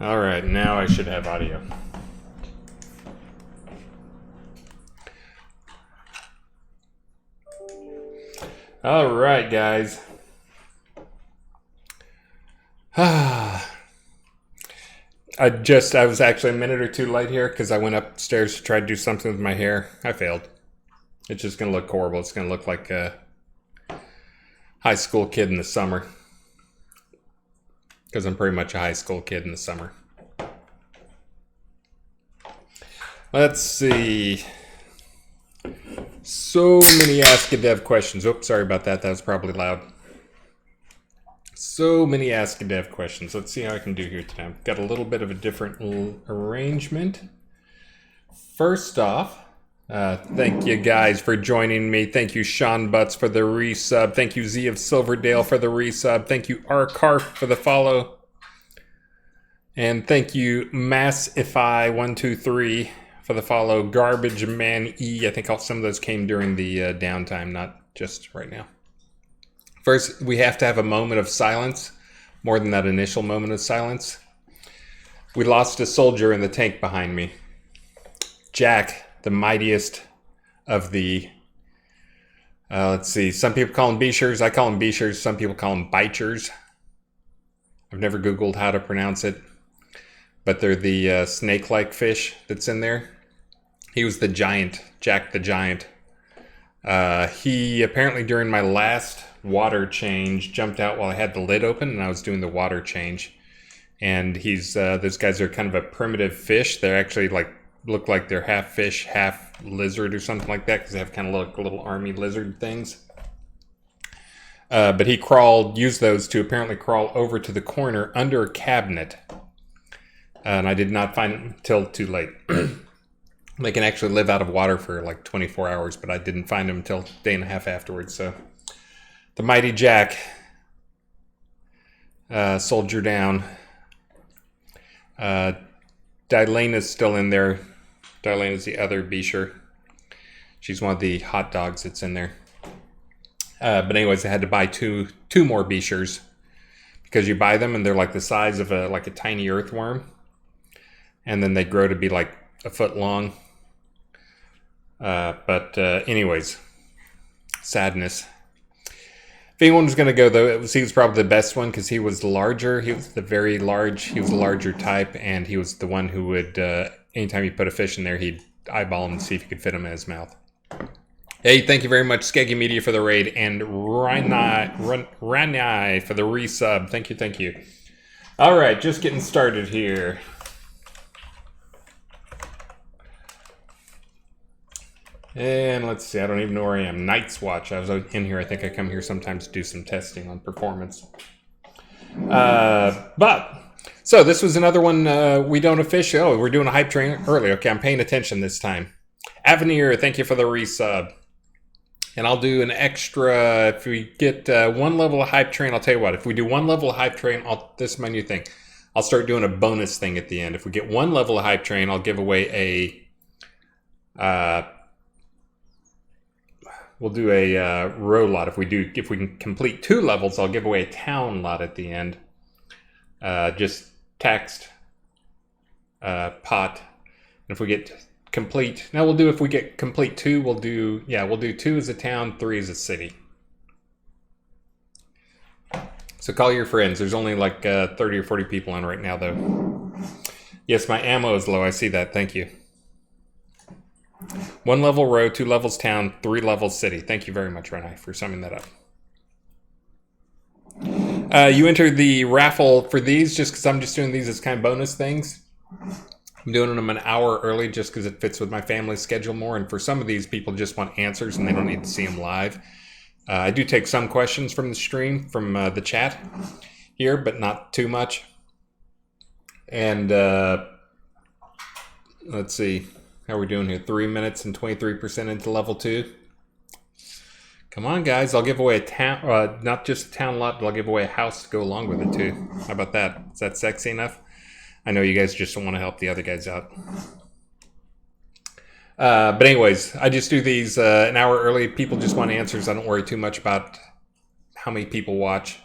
All right, now I should have audio. All right, guys. I was actually a minute or two late here because I went upstairs to try to do something with my hair. I failed. It's just going to look horrible. It's going to look like a high school kid in the summer. Because I'm pretty much a high school kid in the summer. Let's see. So many AskADev questions. Oops, sorry about that. That was probably loud. So many AskADev questions. Let's see how I can do here today. I've got a little bit of a different arrangement. First off, thank you guys for joining me. Thank you, Sean Butts, for the resub. Thank you, Z of Silverdale, for the resub. Thank you, R-Carf, for the follow. And thank you, Massify123, for the follow. Garbage Man E. I think some of those came during the downtime, not just right now. First, we have to have a moment of silence, more than that initial moment of silence. We lost a soldier in the tank behind me. Jack, the mightiest of the, let's see, some people call them Beeshers. I call them Beeshers. Some people call them Bichers. I've never Googled how to pronounce it, but they're the snake-like fish that's in there. He was the giant, Jack the Giant. He apparently during my last water change jumped out while I had the lid open and I was doing the water change. And those guys are kind of a primitive fish. They're actually look like they're half fish, half lizard or something like that because they have kind of like little army lizard things. But he used those to apparently crawl over to the corner under a cabinet. And I did not find it until too late. They can actually live out of water for like 24 hours, but I didn't find him until a day and a half afterwards. So the mighty Jack, soldier down. Dylena's still in there. Dylena's the other Beesher. She's one of the hot dogs that's in there. But anyways, I had to buy two more Beeshers because you buy them and they're like the size of a tiny earthworm, and then they grow to be like a foot long. Anyways, sadness. If anyone was going to go though, he was probably the best one because he was larger. He was the larger type, and he was the one who would, anytime you put a fish in there, he'd eyeball him and see if he could fit him in his mouth. Hey, thank you very much, Skeggy Media, for the raid, and Rani for the resub. Thank you. All right, just getting started here. And let's see, I don't even know where I am. Night's Watch. I was in here. I think I come here sometimes to do some testing on performance. So this was another one we don't officially. Oh, we're doing a hype train early. Okay, I'm paying attention this time. Avenir, thank you for the resub. And I'll do an extra, if we get one level of hype train, I'll tell you what, if we do one level of hype train, this is my new thing. I'll start doing a bonus thing at the end. If we get one level of hype train, I'll give away we'll do a row lot. If we can complete 2 levels, I'll give away a town lot at the end. Just text, pot. And if we get complete, now if we get complete 2, we'll do 2 as a town, 3 as a city. So call your friends. There's only like 30 or 40 people on right now though. Yes, my ammo is low. I see that. Thank you. 1 level row, 2 levels town, 3 levels city. Thank you very much, Renai, for summing that up. You entered the raffle for these just because I'm just doing these as kind of bonus things. I'm doing them an hour early just because it fits with my family schedule more. And for some of these, people just want answers and they don't need to see them live. I do take some questions from the stream, from the chat here, but not too much. And let's see. How are we doing here? 3 minutes and 23% into level 2. Come on, guys. I'll give away a town, not just a town lot, but I'll give away a house to go along with it, too. How about that? Is that sexy enough? I know you guys just don't want to help the other guys out. But anyways, I just do these an hour early. People just want answers. I don't worry too much about how many people watch.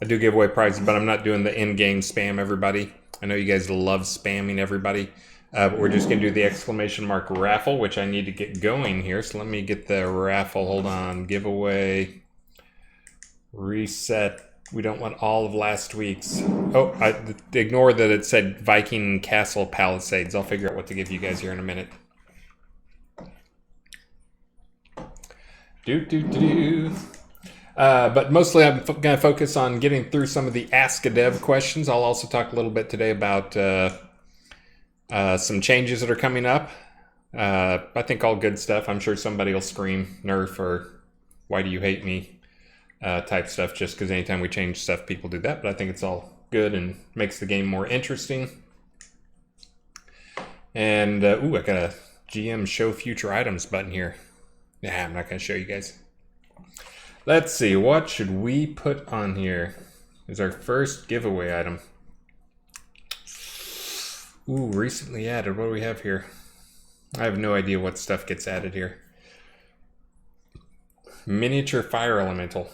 I do give away prizes, but I'm not doing the in-game spam everybody. I know you guys love spamming everybody. But we're just going to do the exclamation mark raffle, which I need to get going here. So let me get the raffle. Hold on. Giveaway. Reset. We don't want all of last week's. Oh, ignore that it said Viking Castle Palisades. I'll figure out what to give you guys here in a minute. But mostly I'm going to focus on getting through some of the AskADev questions. I'll also talk a little bit today about some changes that are coming up. I think all good stuff. I'm sure somebody will scream nerf or why do you hate me type stuff, just because anytime we change stuff, people do that. But I think it's all good and makes the game more interesting. And, I got a GM show future items button here. Nah, I'm not going to show you guys. Let's see, what should we put on here? Is our first giveaway item. Ooh, recently added. What do we have here? I have no idea what stuff gets added here. Miniature fire elemental.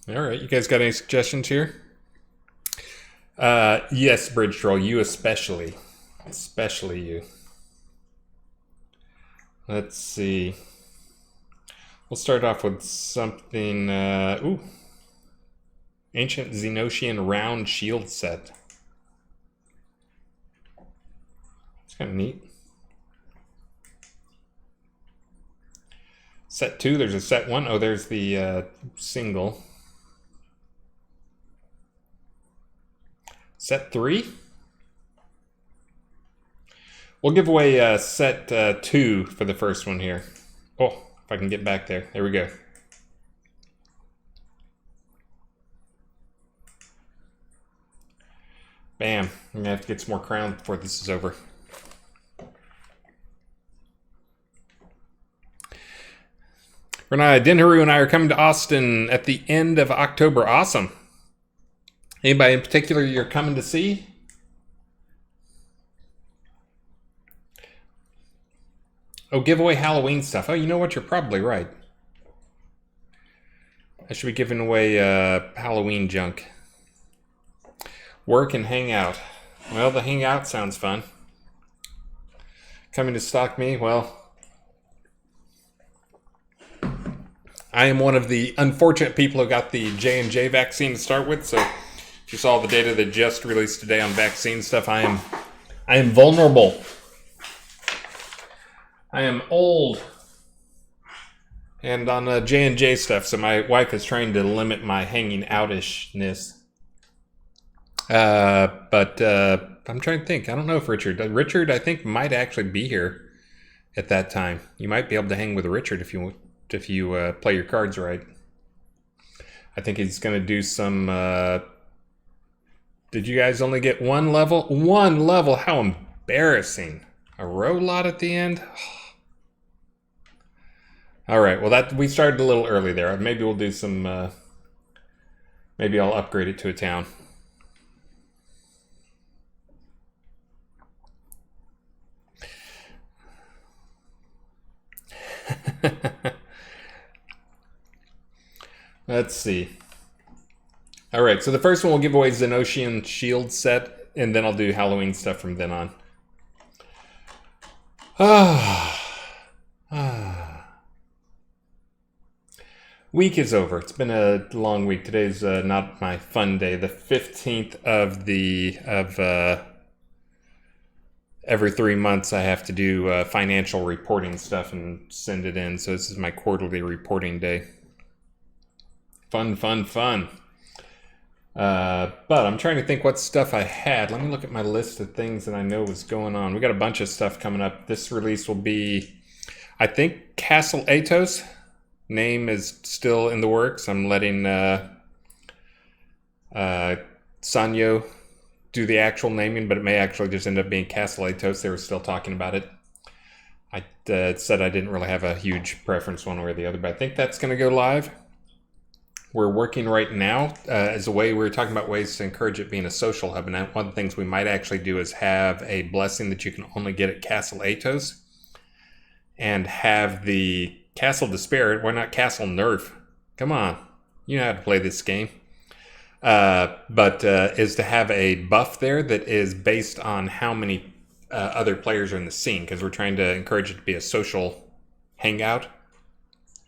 All right, you guys got any suggestions here? Yes, Bridge Troll, you especially. Especially you. Let's see. We'll start off with something, Ancient Xenosian round shield set. It's kind of neat. Set 2, there's a set 1. Oh, there's the single. Set 3? We'll give away set 2 for the first one here. Oh, if I can get back there. There we go. Bam. I'm going to have to get some more crowns before this is over. Dinharu and I are coming to Austin at the end of October. Awesome. Anybody in particular you're coming to see? Oh, give away Halloween stuff. Oh, you know what? You're probably right. I should be giving away Halloween junk. Work and hang out. Well, the hangout sounds fun. Coming to stalk me? Well, I am one of the unfortunate people who got the J&J vaccine to start with, so if you saw the data that just released today on vaccine stuff, I am vulnerable. I am old. And on J&J stuff, so my wife is trying to limit my hanging outishness. But I'm trying to think. I don't know if Richard, I think, might actually be here at that time. You might be able to hang with Richard if you play your cards right. I think he's going to do some... did you guys only get one level? One level? How embarrassing. A row lot at the end? All right, well, we started a little early there. Maybe we'll do some... maybe I'll upgrade it to a town. Let's see. All right, so the first one we'll give away Xenosian shield set, and then I'll do Halloween stuff from then on. Week is over. It's been a long week. Today's not my fun day. The 15th of every 3 months I have to do financial reporting stuff and send it in. So this is my quarterly reporting day. Fun. But I'm trying to think what stuff I had. Let me look at my list of things that I know was going on. We got a bunch of stuff coming up. This release will be, I think, Castle Atos. Name is still in the works. I'm letting Sanyo do the actual naming, but it may actually just end up being Castle Atos. They were still talking about it. I said I didn't really have a huge preference one way or the other, but I think that's going to go live. We're working right now as a way, we were talking about ways to encourage it being a social hub, and one of the things we might actually do is have a blessing that you can only get at Castle Atos, and have the Castle Despair. Why not Castle Nerf? Come on, you know how to play this game. but is to have a buff there that is based on how many other players are in the scene, because we're trying to encourage it to be a social hangout.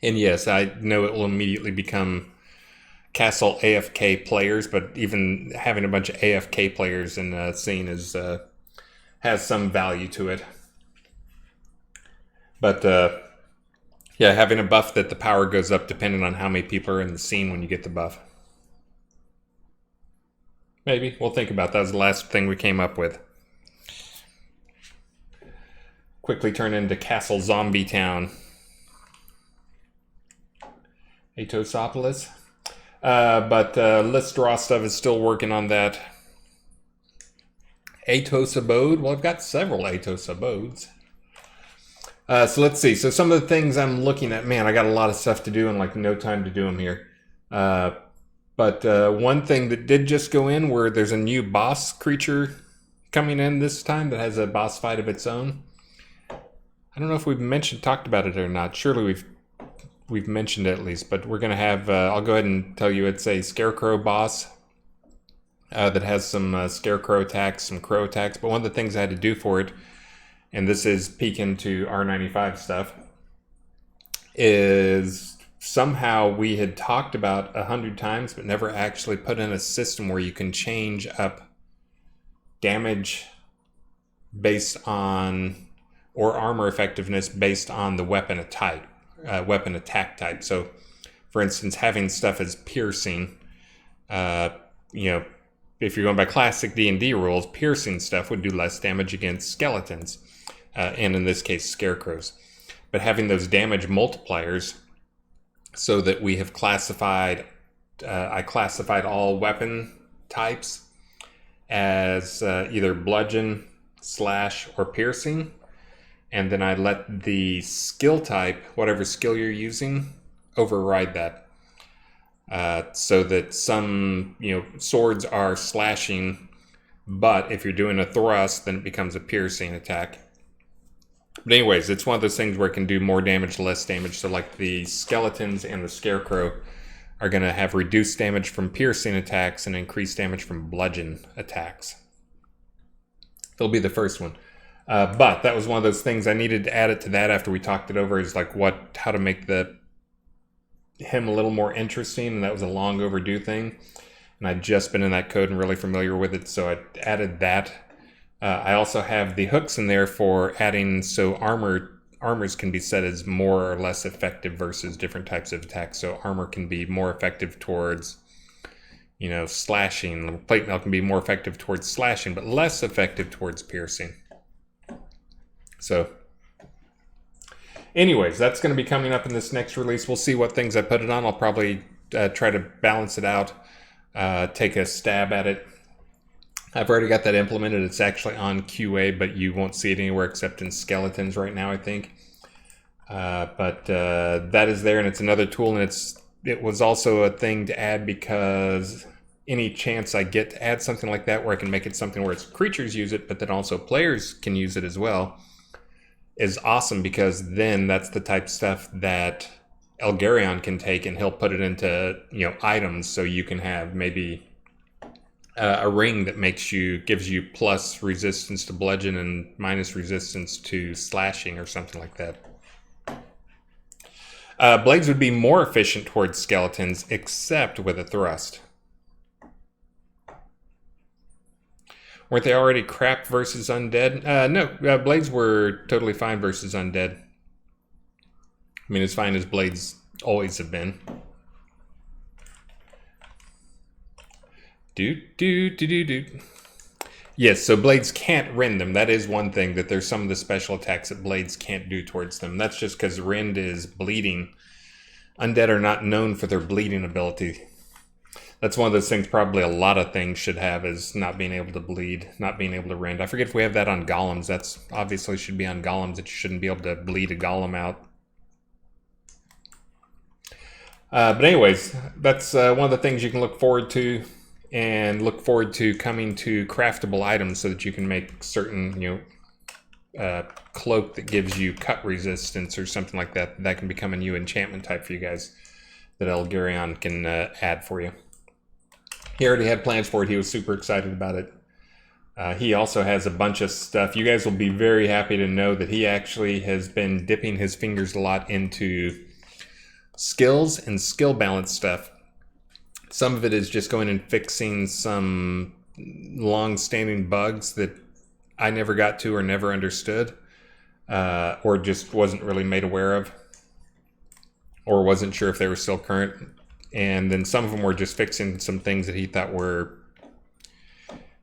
And yes, I know it will immediately become Castle AFK players, but even having a bunch of AFK players in the scene is has some value to it. But yeah, having a buff that the power goes up depending on how many people are in the scene when you get the buff. Maybe. We'll think about that. That was the last thing we came up with. Quickly turn into Castle Zombie Town. Atosopolis. But List Draw stuff is still working on that. Atos Abode. Well, I've got several Atos Abodes. So let's see. So some of the things I'm looking at, man, I got a lot of stuff to do and like no time to do them here. But one thing that did just go in, where there's a new boss creature coming in this time that has a boss fight of its own. I don't know if we've talked about it or not. Surely we've mentioned it at least, but we're going to have, I'll go ahead and tell you, it's a scarecrow boss that has some scarecrow attacks, some crow attacks. But one of the things I had to do for it, and this is peeking to R95 stuff, is somehow we had talked about 100 times, but never actually put in a system where you can change up damage based on, or armor effectiveness based on the weapon type. Weapon attack type. So, for instance, having stuff as piercing, you know, if you're going by classic D&D rules, piercing stuff would do less damage against skeletons, and in this case, scarecrows. But having those damage multipliers, so that we have classified, I classified all weapon types as either bludgeon, slash, or piercing. And then I let the skill type, whatever skill you're using, override that. So that some, swords are slashing, but if you're doing a thrust, then it becomes a piercing attack. But anyways, it's one of those things where it can do more damage, less damage. So like the skeletons and the scarecrow are going to have reduced damage from piercing attacks and increased damage from bludgeon attacks. They'll be the first one. But that was one of those things I needed to add it to that after we talked it over, is like how to make him a little more interesting, and that was a long overdue thing. And I'd just been in that code and really familiar with it, so I added that. I also have the hooks in there for adding, so armors can be set as more or less effective versus different types of attacks. So armor can be more effective towards, slashing. Plate mail can be more effective towards slashing, but less effective towards piercing. So, anyways, that's going to be coming up in this next release. We'll see what things I put it on. I'll probably try to balance it out, take a stab at it. I've already got that implemented. It's actually on QA, but you won't see it anywhere except in skeletons right now, I think. But that is there, and it's another tool, and it was also a thing to add because any chance I get to add something like that where I can make it something where it's creatures use it, but then also players can use it as well, is awesome, because then that's the type of stuff that Elgarion can take, and he'll put it into items. So you can have maybe a ring that gives you plus resistance to bludgeon and minus resistance to slashing or something like that. Blades would be more efficient towards skeletons, except with a thrust. Weren't they already crap versus undead? No, blades were totally fine versus undead. I mean, as fine as blades always have been. Yes, so blades can't rend them. That is one thing, that there's some of the special attacks that blades can't do towards them. That's just because rend is bleeding. Undead are not known for their bleeding ability. That's one of those things probably a lot of things should have, is not being able to bleed, not being able to rend. I forget if we have that on golems. That's obviously should be on golems, that you shouldn't be able to bleed a golem out. But anyways, that's one of the things you can look forward to, and look forward to coming to craftable items, so that you can make certain, cloak that gives you cut resistance or something like that. That can become a new enchantment type for you guys that Elgarion can add for you. He already had plans for it. He was super excited about it. He also has a bunch of stuff. You guys will be very happy to know that he actually has been dipping his fingers a lot into skills and skill balance stuff. Some of it is just going and fixing some long-standing bugs that I never got to or never understood, or just wasn't really made aware of, or wasn't sure if they were still current. And then some of them were just fixing some things that he thought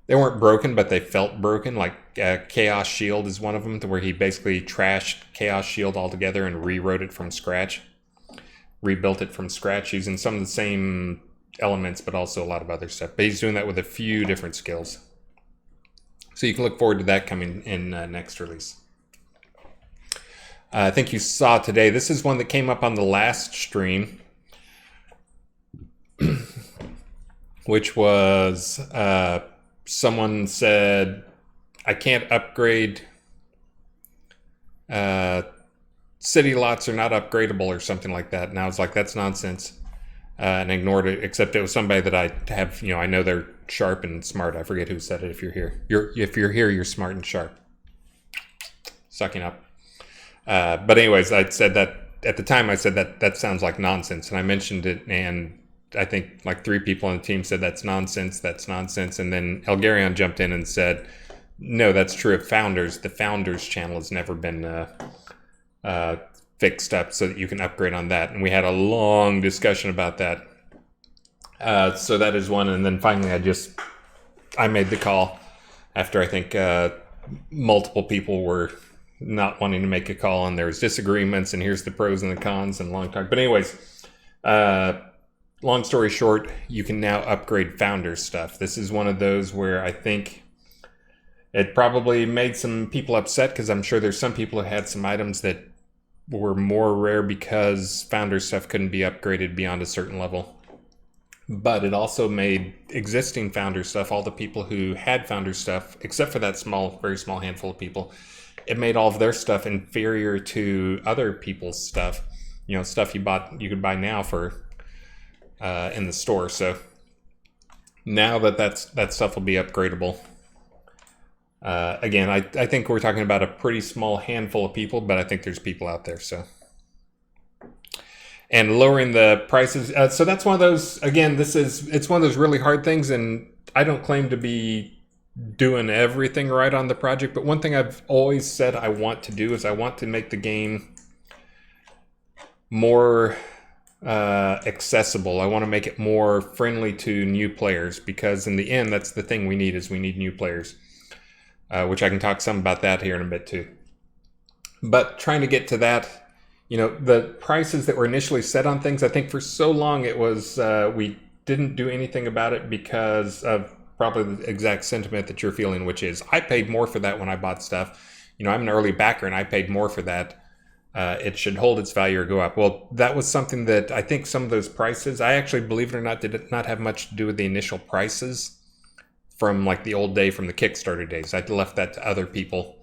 they weren't broken, but they felt broken. Like Chaos Shield is one of them, to where he basically trashed Chaos Shield altogether and rewrote it from scratch, rebuilt it from scratch using some of the same elements, but also a lot of other stuff. But he's doing that with a few different skills. So you can look forward to that coming in next release. I think you saw today, this is one that came up on the last stream, which was someone said, I can't upgrade, city lots are not upgradable or something like that. And I was like, that's nonsense. And ignored it, except it was somebody that I have, I know they're sharp and smart. I forget who said it. If you're here, if you're here, you're smart and sharp. Sucking up. But anyways, I said that at the time. I said that sounds like nonsense, and I mentioned it, and I think like 3 people on the team said that's nonsense. And then Elgarion jumped in and said, no, that's true of Founders. The Founders channel has never been fixed up so that you can upgrade on that. And we had a long discussion about that. So that is one. And then finally, I made the call after I think multiple people were not wanting to make a call, and there was disagreements, and here's the pros and the cons and long talk. But anyways, long story short, you can now upgrade Founders stuff. This is one of those where I think it probably made some people upset, because I'm sure there's some people that had some items that were more rare because Founder stuff couldn't be upgraded beyond a certain level. But it also made existing Founder stuff, all the people who had Founder stuff, except for that very small handful of people, it made all of their stuff inferior to other people's stuff. Stuff you could buy now for in the store. So now that stuff will be upgradable. Again, I think we're talking about a pretty small handful of people, but I think there's people out there. So, and lowering the prices. So that's one of those, again, it's one of those really hard things. And I don't claim to be doing everything right on the project, but one thing I've always said I want to do is I want to make the game more accessible. I want to make it more friendly to new players, because in the end, that's the thing we need new players. Which I can talk some about that here in a bit too. But trying to get to that, the prices that were initially set on things, I think for so long it was, we didn't do anything about it because of probably the exact sentiment that you're feeling, which is, I paid more for that when I bought stuff. I'm an early backer and I paid more for that. It should hold its value or go up. Well, that was something that I think some of those prices, I actually, believe it or not, did not have much to do with the initial prices from like the old day, from the Kickstarter days. I left that to other people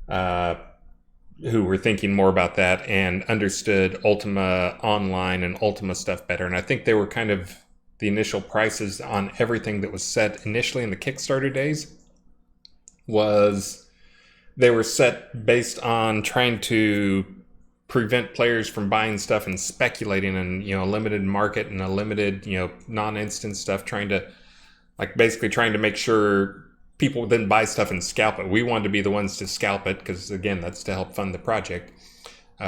who were thinking more about that and understood Ultima Online and Ultima stuff better. And I think they were kind of the initial prices on everything that was set initially in the Kickstarter days they were set based on trying to prevent players from buying stuff and speculating, and a limited market and a limited non-instant stuff, basically trying to make sure people didn't buy stuff and scalp it. We wanted to be the ones to scalp it because, again, that's to help fund the project.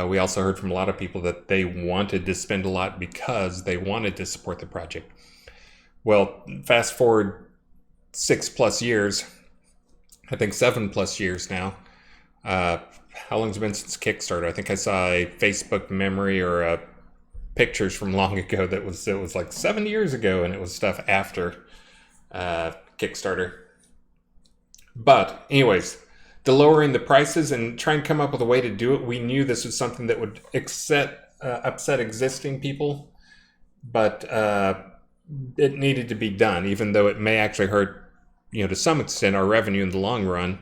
We also heard from a lot of people that they wanted to spend a lot because they wanted to support the project. Well, fast forward 6+ years, I think 7+ years now. How long has it been since Kickstarter? I think I saw a Facebook memory or pictures from long ago it was like 7 years ago, and it was stuff after Kickstarter. But anyways, the lowering the prices and trying to come up with a way to do it, we knew this was something that would upset existing people, but it needed to be done, even though it may actually hurt, to some extent, our revenue in the long run.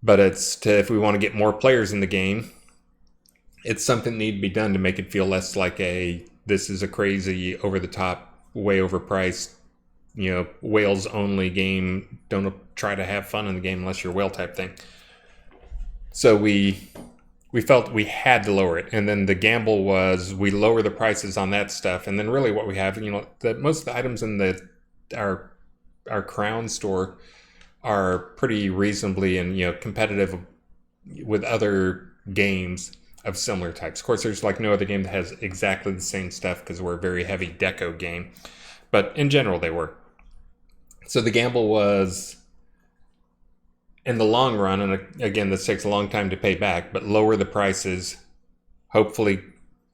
But if we want to get more players in the game, it's something that needs to be done to make it feel less like this is a crazy, over the top, way overpriced whales only game. Don't try to have fun in the game unless you're a whale type thing. So we felt we had to lower it, and then the gamble was we lower the prices on that stuff, and then really what we have, most of the items in our Crown store are pretty reasonably and competitive with other games of similar types. Of course, there's like no other game that has exactly the same stuff because we're a very heavy deco game, but in general they were. So the gamble was, in the long run, and again, this takes a long time to pay back, but lower the prices, hopefully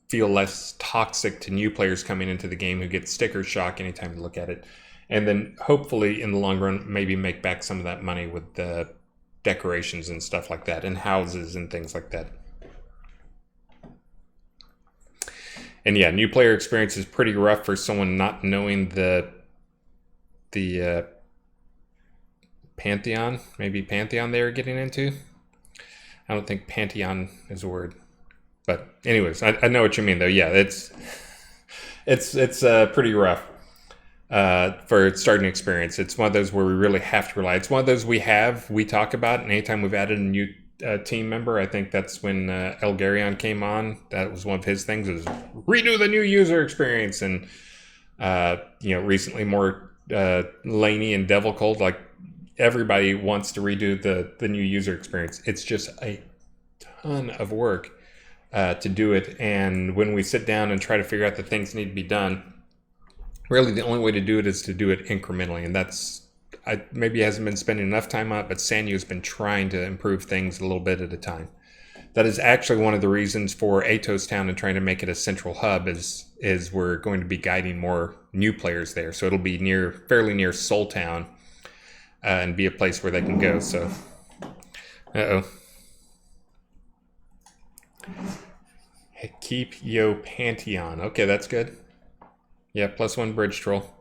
feel less toxic to new players coming into the game who get sticker shock anytime you look at it. And then hopefully in the long run, maybe make back some of that money with the decorations and stuff like that, and houses and things like that. And yeah, new player experience is pretty rough for someone not knowing the Pantheon, maybe Pantheon they were getting into. I don't think Pantheon is a word, but anyways, I know what you mean though. Yeah, it's pretty rough for starting experience. It's one of those where we really have to rely. It's one of those we talk about, and anytime we've added a new team member, I think that's when Elgarion came on. That was one of his things, is redo the new user experience. And recently more Laney and Devil Cold, like everybody wants to redo the new user experience. It's just a ton of work to do it, and when we sit down and try to figure out the things that need to be done, really the only way to do it is to do it incrementally. And maybe hasn't been spending enough time on it, but Sanyo's been trying to improve things a little bit at a time. That is actually one of the reasons for Atos Town and trying to make it a central hub is we're going to be guiding more new players there. So it'll be fairly near Soul Town, and be a place where they can go. So, Hey, keep yo Pantheon. Okay, that's good. Yeah, +1 bridge troll.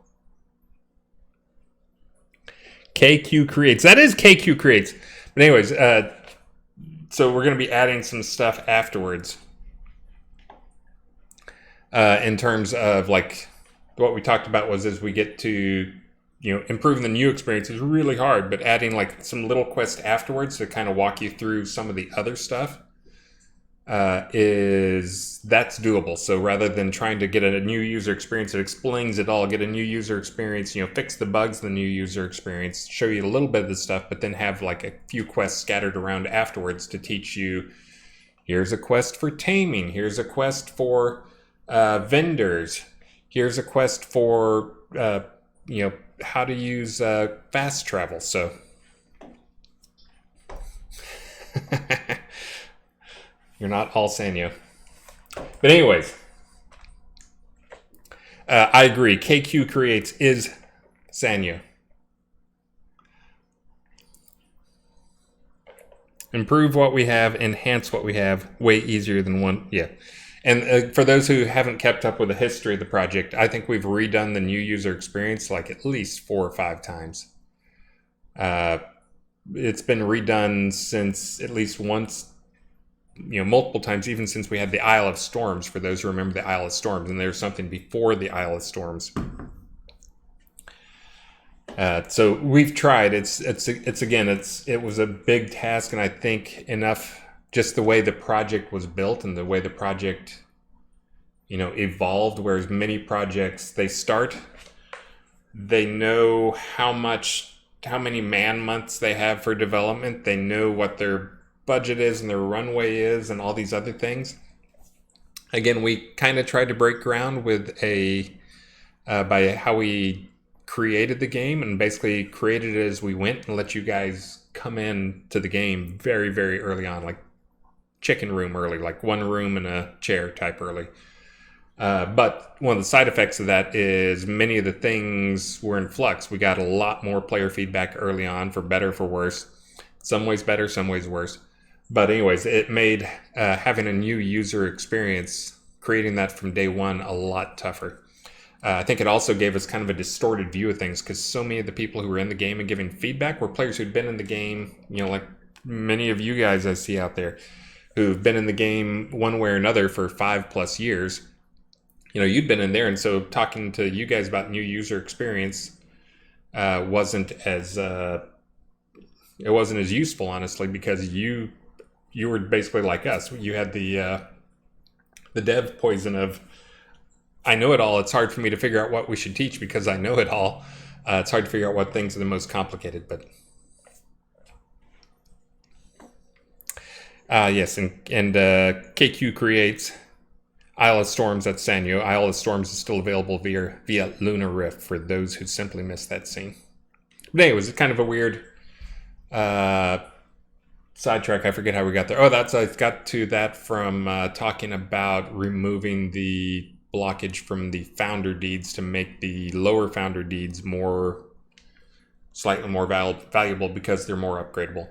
KQ Creates. That is KQ Creates. But anyways, so we're going to be adding some stuff afterwards. In terms of like what we talked about was as we get to improving the new experience is really hard, but adding like some little quests afterwards to kind of walk you through some of the other stuff that's doable. So rather than trying to get a new user experience that explains it all, get a new user experience, fix the bugs in the new user experience, show you a little bit of the stuff, but then have like a few quests scattered around afterwards to teach you, here's a quest for taming, here's a quest for vendors, here's a quest for how to use fast travel. So you're not all Sanyo. But anyways, I agree. KQ Creates is Sanyo. Improve what we have, enhance what we have, way easier than one. Yeah. And for those who haven't kept up with the history of the project, I think we've redone the new user experience like at least 4 or 5 times. It's been redone since at least once, multiple times, even since we had the Isle of Storms, for those who remember the Isle of Storms. And there's something before the Isle of Storms. So we've tried. It was a big task, and I think enough. Just the way the project was built and the way the project, evolved, whereas many projects, they know how many man months they have for development. They know what their budget is and their runway is and all these other things. Again, we kind of tried to break ground with by how we created the game, and basically created it as we went and let you guys come in to the game very, very early on, like chicken room early, like 1 room and a chair type early. But one of the side effects of that is many of the things were in flux. We got a lot more player feedback early on, for better, for worse. Some ways better, some ways worse. But anyways, it made having a new user experience, creating that from day one, a lot tougher. I think it also gave us kind of a distorted view of things, because so many of the people who were in the game and giving feedback were players who'd been in the game, like many of you guys I see out there, who've been in the game one way or another for 5+ years. You'd been in there, and so talking to you guys about new user experience, wasn't as it wasn't as useful, honestly, because you were basically like us. You had the dev poison of, I know it all. It's hard for me to figure out what we should teach because I know it all. It's hard to figure out what things are the most complicated, but yes, and KQ creates Isle of Storms. That's Sanyo. Isle of Storms is still available via Lunar Rift for those who simply missed that scene. But anyways, it's kind of a weird sidetrack. I forget how we got there. Oh, I got to that from talking about removing the blockage from the founder deeds to make the lower founder deeds slightly more valuable because they're more upgradable.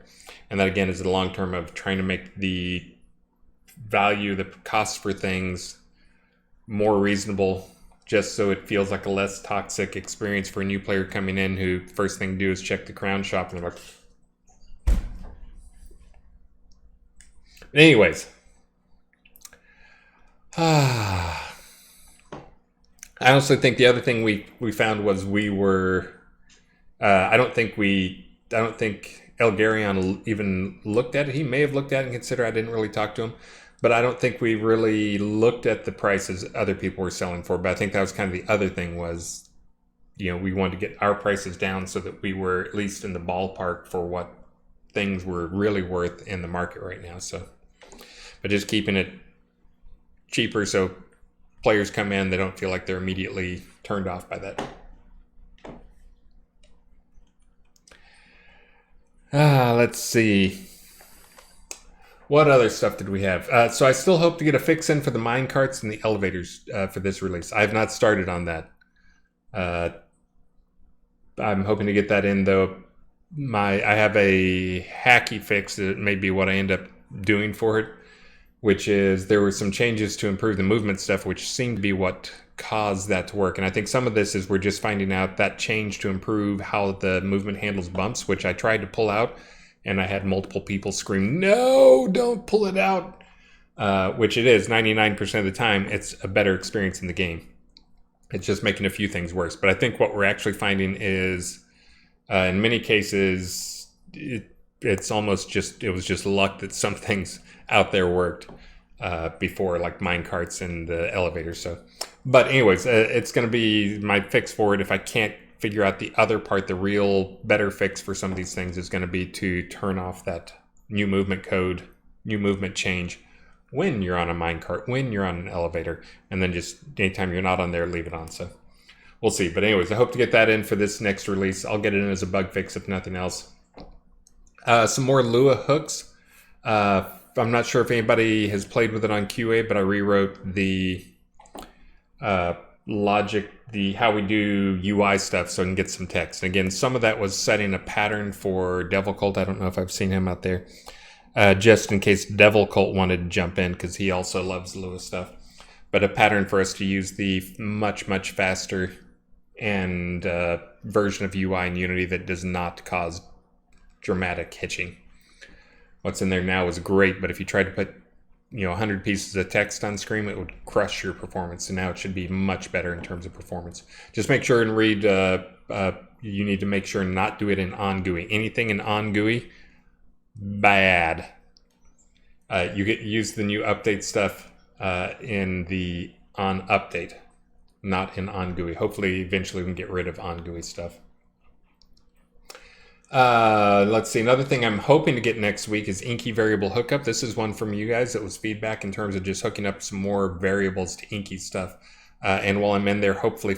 And that again is the long term of trying to make the value, the cost for things more reasonable, just so it feels like a less toxic experience for a new player coming in who first thing to do is check the crown shop and they're like, anyways. I also think the other thing we found was we were, I don't think Elgarion even looked at it. He may have looked at it and considered. I didn't really talk to him, but I don't think we really looked at the prices other people were selling for. But I think that was kind of the other thing was, we wanted to get our prices down so that we were at least in the ballpark for what things were really worth in the market right now. So, but just keeping it cheaper so players come in, they don't feel like they're immediately turned off by that. Let's see. What other stuff did we have? So I still hope to get a fix in for the mine carts and the elevators for this release. I have not started on that. I'm hoping to get that in, though. I have a hacky fix that may be what I end up doing for it, which is there were some changes to improve the movement stuff, which seemed to be what caused that to work. And I think some of this is we're just finding out that change to improve how the movement handles bumps, which I tried to pull out, and I had multiple people scream, "No, don't pull it out," which it is 99% of the time. It's a better experience in the game. It's just making a few things worse. But I think what we're actually finding is, in many cases, it was just luck that some things out there worked before, like mine carts and the elevators. So, but anyways, it's going to be my fix for it. If I can't figure out the other part, the real better fix for some of these things is going to be to turn off that new movement code, new movement change when you're on a mine cart, when you're on an elevator, and then just anytime you're not on there, leave it on. So we'll see. But anyways, I hope to get that in for this next release. I'll get it in as a bug fix if nothing else. Some more Lua hooks. I'm not sure if anybody has played with it on QA, but I rewrote the logic, how we do UI stuff so I can get some text. And again, some of that was setting a pattern for Devil Cult. I don't know if I've seen him out there. Just in case Devil Cult wanted to jump in, because he also loves Lua stuff. But a pattern for us to use the much, much faster and version of UI in Unity that does not cause dramatic hitching. What's in there now is great, but if you tried to put 100 pieces of text on screen, it would crush your performance. So now it should be much better in terms of performance. Just make sure and read, you need to make sure and not do it in OnGUI. Anything in OnGUI, bad. Use the new update stuff in the OnUpdate, not in OnGUI. Hopefully eventually we can get rid of OnGUI stuff. Let's see. Another thing I'm hoping to get next week is Inky variable hookup. This is one from you guys that was feedback in terms of just hooking up some more variables to Inky stuff. And while I'm in there, hopefully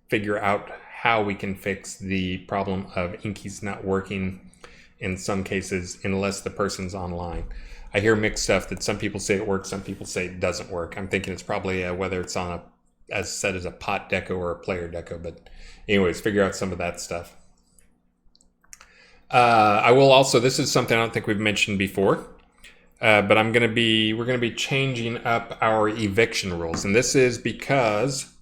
figure out how we can fix the problem of Inky's not working in some cases unless the person's online. I hear mixed stuff that some people say it works, some people say it doesn't work. I'm thinking it's probably whether it's on as set as a pot deco or a player deco. But anyways, figure out some of that stuff. I will also, this is something I don't think we've mentioned before, but we're going to be changing up our eviction rules. And this is because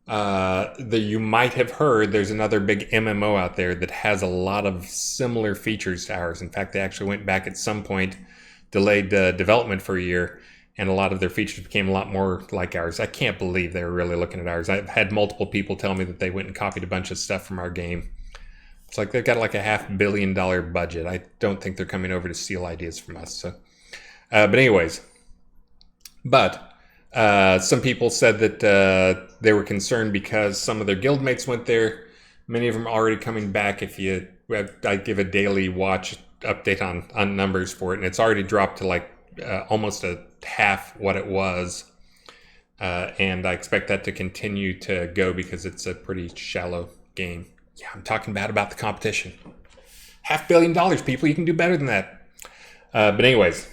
you might have heard there's another big MMO out there that has a lot of similar features to ours. In fact, they actually went back at some point, delayed development for a year, and a lot of their features became a lot more like ours. I can't believe they were really looking at ours. I've had multiple people tell me that they went and copied a bunch of stuff from our game. It's like they've got like a $500 million budget. I don't think they're coming over to steal ideas from us. So, but anyways, some people said that they were concerned because some of their guildmates went there. Many of them are already coming back. I give a daily watch update on numbers for it, and it's already dropped to like almost a half what it was. And I expect that to continue to go because it's a pretty shallow game. Yeah, I'm talking bad about the competition. $500 million, people. You can do better than that. But anyways,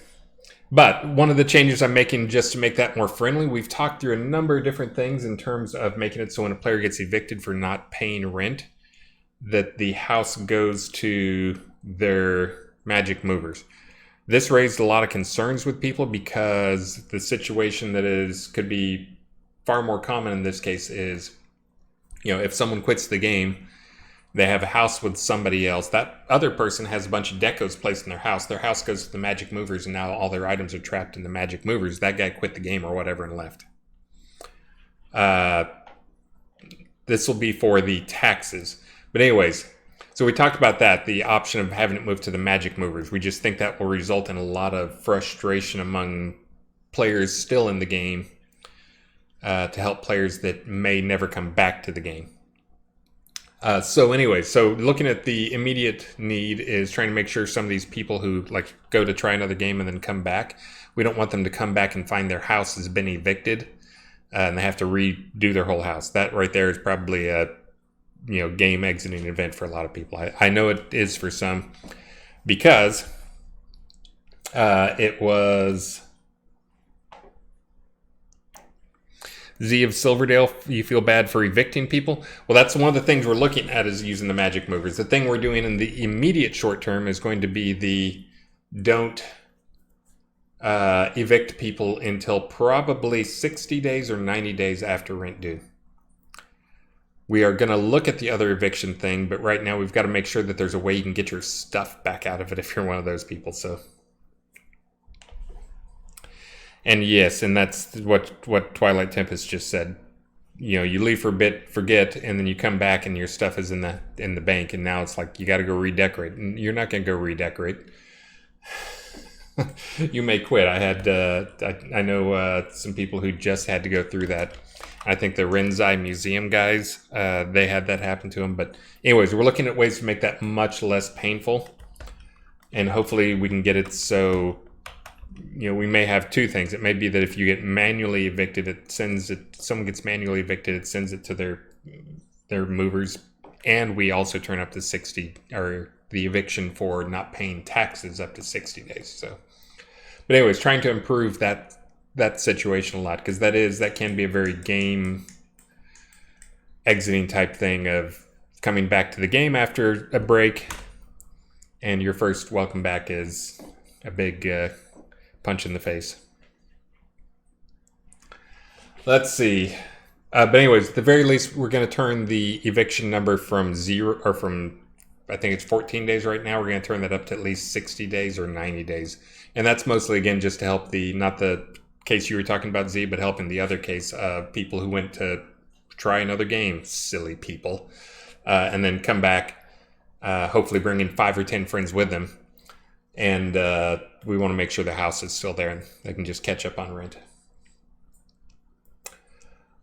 one of the changes I'm making just to make that more friendly, we've talked through a number of different things in terms of making it so when a player gets evicted for not paying rent, that the house goes to their magic movers. This raised a lot of concerns with people because the situation could be far more common in this case is, if someone quits the game, they have a house with somebody else. That other person has a bunch of decos placed in their house. Their house goes to the magic movers, and now all their items are trapped in the magic movers. That guy quit the game or whatever and left. This will be for the taxes. But anyways, so we talked about that, the option of having it move to the magic movers. We just think that will result in a lot of frustration among players still in the game to help players that may never come back to the game. So looking at the immediate need is trying to make sure some of these people who like go to try another game and then come back, we don't want them to come back and find their house has been evicted and they have to redo their whole house. That right there is probably a game exiting event for a lot of people. I know it is for some because it was Z of Silverdale. You feel bad for evicting people? Well, that's one of the things we're looking at is using the magic movers. The thing we're doing in the immediate short term is going to be the don't evict people until probably 60 days or 90 days after rent due. We are going to look at the other eviction thing, but right now we've got to make sure that there's a way you can get your stuff back out of it if you're one of those people. So, and yes, and that's what Twilight Tempest just said. You leave for a bit, forget, and then you come back and your stuff is in the bank, and now it's like you got to go redecorate, and you're not going to go redecorate. You may quit. I know some people who just had to go through that. I think the Renzai Museum guys, they had that happen to them. But anyways, we're looking at ways to make that much less painful. And hopefully we can get it so, we may have two things. It may be that if you get manually evicted, someone gets manually evicted, it sends it to their movers. And we also turn up to 60, or the eviction for not paying taxes up to 60 days. So, but anyways, trying to improve that situation a lot, because that can be a very game exiting type thing of coming back to the game after a break, and your first welcome back is a big punch in the face. Let's see. But anyways, at the very least, we're going to turn the eviction number from 0, or from, I think it's 14 days right now. We're going to turn that up to at least 60 days or 90 days. And that's mostly, again, just to help not the case you were talking about, Z, but helping the other case of people who went to try another game, silly people, and then come back, hopefully bringing 5 or 10 friends with them. And we want to make sure the house is still there and they can just catch up on rent.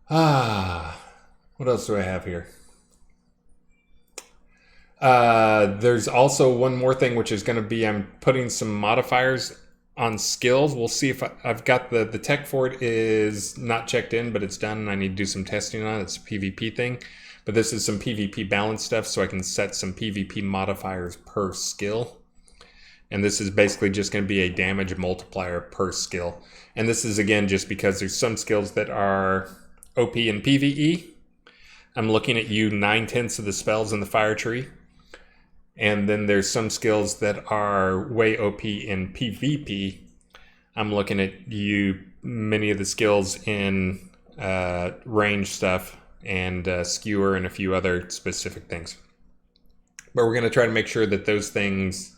What else do I have here? There's also one more thing, which is going to be, I'm putting some modifiers on skills. We'll see if I've got the tech for it is not checked in, but it's done. And I need to do some testing on it. It's a PvP thing, but this is some PvP balance stuff, so I can set some PvP modifiers per skill. And this is basically just going to be a damage multiplier per skill. And this is, again, just because there's some skills that are OP in PvE. I'm looking at you 9/10 of the spells in the fire tree. And then there's some skills that are way OP in PvP. I'm looking at you, many of the skills in range stuff and skewer and a few other specific things. But we're going to try to make sure that those things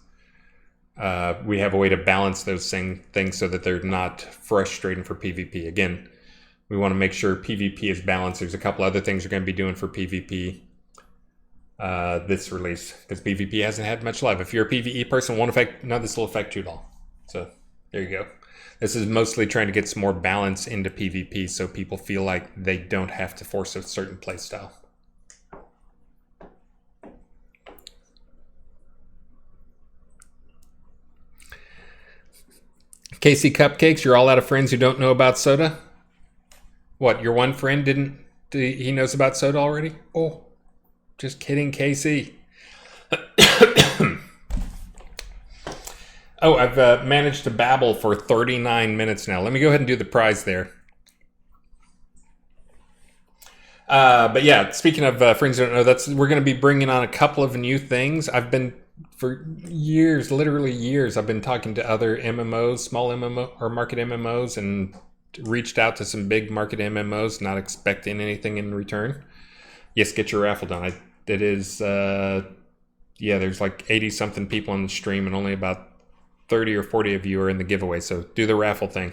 we have a way to balance those things so that they're not frustrating for PvP. Again, we want to make sure PvP is balanced. There's a couple other things we're going to be doing for PvP this release, because PvP hasn't had much love. If you're a PvE person, none of this will affect you at all. So there you go. This is mostly trying to get some more balance into PvP so people feel like they don't have to force a certain playstyle. Casey Cupcakes, you're all out of friends who don't know about soda? What, your one friend he knows about soda already? Oh, just kidding, Casey. Oh, I've managed to babble for 39 minutes now. Let me go ahead and do the prize there. But yeah, speaking of friends who don't know, we're going to be bringing on a couple of new things. I've been, for years, literally years, I've been talking to other MMOs, small MMO or market MMOs, and reached out to some big market MMOs, not expecting anything in return. Yes, get your raffle done. There's like 80 something people on the stream, and only about 30 or 40 of you are in the giveaway. So do the raffle thing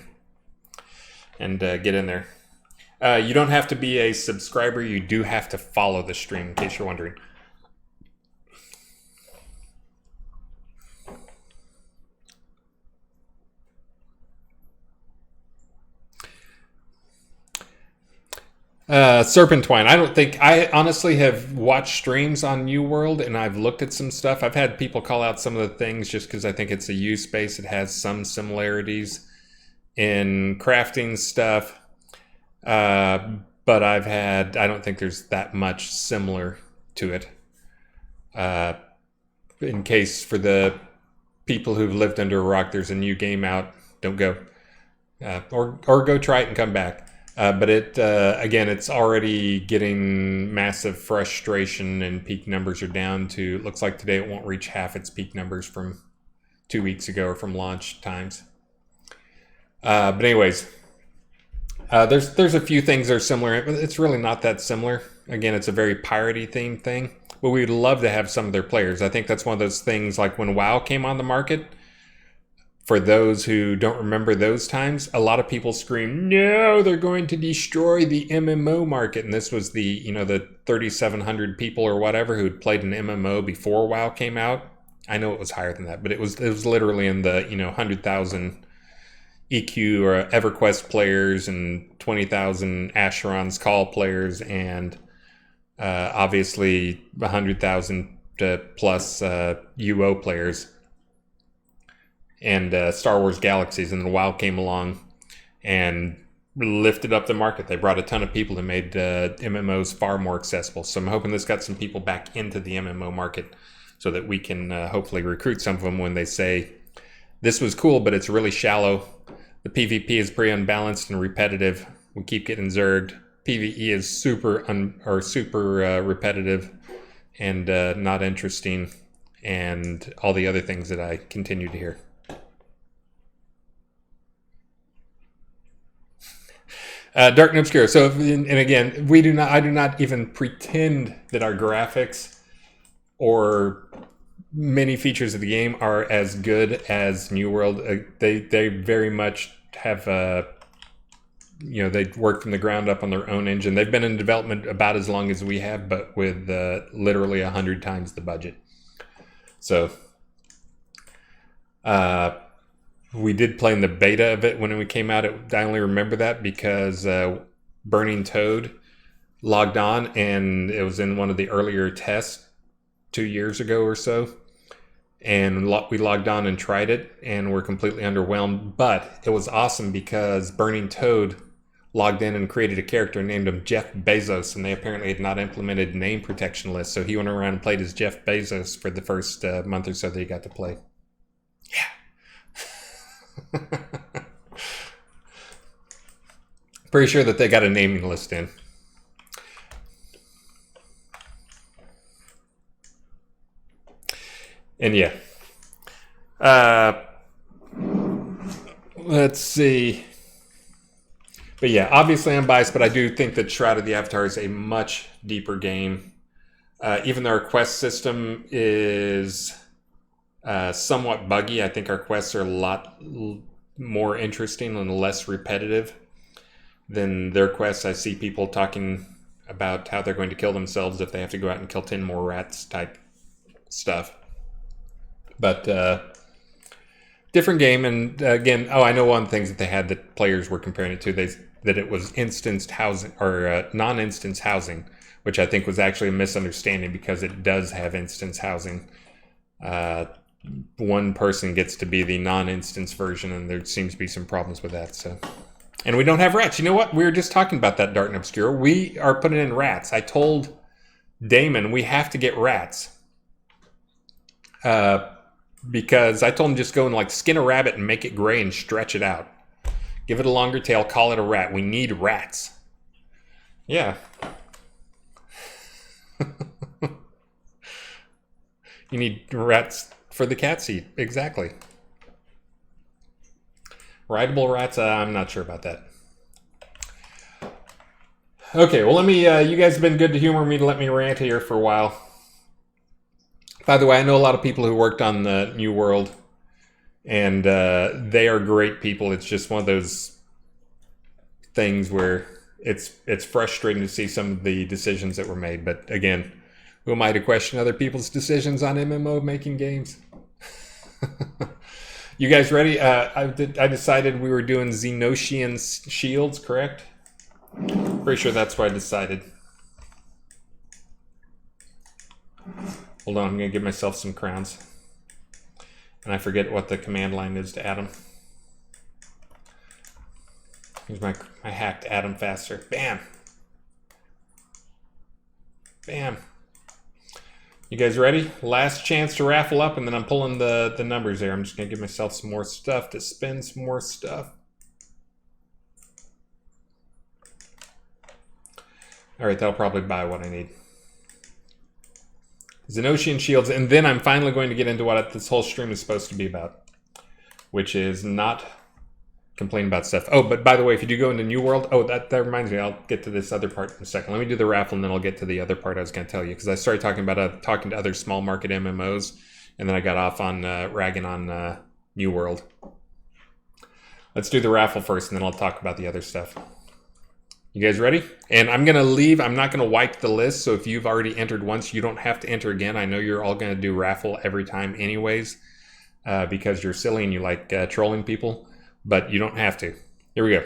and get in there. You don't have to be a subscriber. You do have to follow the stream, in case you're wondering. Serpentwine. I honestly have watched streams on New World, and I've looked at some stuff. I've had people call out some of the things just because I think it's a use space. It has some similarities in crafting stuff. But I don't think there's that much similar to it. In case for the people who've lived under a rock, there's a new game out. Don't go. Or go try it and come back. But again, it's already getting massive frustration, and peak numbers are down to, it looks like today it won't reach half its peak numbers from 2 weeks ago or from launch times. But anyways, there's a few things that are similar. It's really not that similar. Again, it's a very piratey themed thing, but we'd love to have some of their players. I think that's one of those things, like when WoW came on the market. For those who don't remember those times, a lot of people scream, no, they're going to destroy the MMO market. And this was the 3,700 people or whatever who had played an MMO before WoW came out. I know it was higher than that, but it was literally in the 100,000 EQ or EverQuest players and 20,000 Asheron's Call players, and obviously 100,000 plus UO players. And Star Wars Galaxies, and then WoW came along and lifted up the market. They brought a ton of people and made MMOs far more accessible. So I'm hoping this got some people back into the MMO market so that we can hopefully recruit some of them when they say, this was cool, but it's really shallow. The PvP is pretty unbalanced and repetitive. We keep getting zerged. PvE is super repetitive and not interesting, and all the other things that I continue to hear. Dark and Obscure. So, and again, I do not even pretend that our graphics or many features of the game are as good as New World. They very much have, they work from the ground up on their own engine. They've been in development about as long as we have, but with literally 100 times the budget. So, we did play in the beta of it when it came out. I only remember that because Burning Toad logged on, and it was in one of the earlier tests 2 years ago or so. And we logged on and tried it, and we're completely underwhelmed. But it was awesome because Burning Toad logged in and created a character and named him Jeff Bezos, and they apparently had not implemented name protection lists. So he went around and played as Jeff Bezos for the first month or so that he got to play. Yeah. Pretty sure that they got a naming list in. And yeah. Let's see. But yeah, obviously I'm biased, but I do think that Shroud of the Avatar is a much deeper game. Even though our quest system is somewhat buggy. I think our quests are a lot more interesting and less repetitive than their quests. I see people talking about how they're going to kill themselves if they have to go out and kill 10 more rats type stuff. But different game. And again, I know one of the things that they had that players were comparing it to, that it was instanced housing or non-instance housing, which I think was actually a misunderstanding because it does have instance housing. One person gets to be the non-instance version, and there seems to be some problems with that. So, and we don't have rats. You know what? We were just talking about that, Dart and Obscure. We are putting in rats. I told Damon we have to get rats. Because I told him just go and like skin a rabbit and make it gray and stretch it out. Give it a longer tail, call it a rat. We need rats. Yeah. You need rats for the cat seat. Exactly. Rideable rats? I'm not sure about that. Okay, well, let me... you guys have been good to humor me to let me rant here for a while. By the way, I know a lot of people who worked on the New World, and they are great people. It's just one of those things where it's frustrating to see some of the decisions that were made. But again, who am I to question other people's decisions on MMO making games? You guys ready? I decided we were doing Xenosian shields, correct? Pretty sure that's what I decided. Hold on, I'm going to give myself some crowns. And I forget what the command line is to add them. Here's my hack to add them faster. Bam! Bam! You guys ready? Last chance to raffle up, and then I'm pulling the numbers there. I'm just going to give myself some more stuff to spin some more stuff. Alright, that'll probably buy what I need. Xenosian shields, and then I'm finally going to get into what this whole stream is supposed to be about, which is not complain about stuff. Oh, but by the way, if you do go into New World, that reminds me, I'll get to this other part in a second. Let me do the raffle, and then I'll get to the other part I was going to tell you, because I started talking about talking to other small market MMOs, and then I got off on ragging on New World. Let's do the raffle first, and then I'll talk about the other stuff. You guys ready? And I'm going to leave. I'm not going to wipe the list, so if you've already entered once, you don't have to enter again. I know you're all going to do raffle every time anyways, because you're silly and you like trolling people, but you don't have to. Here we go.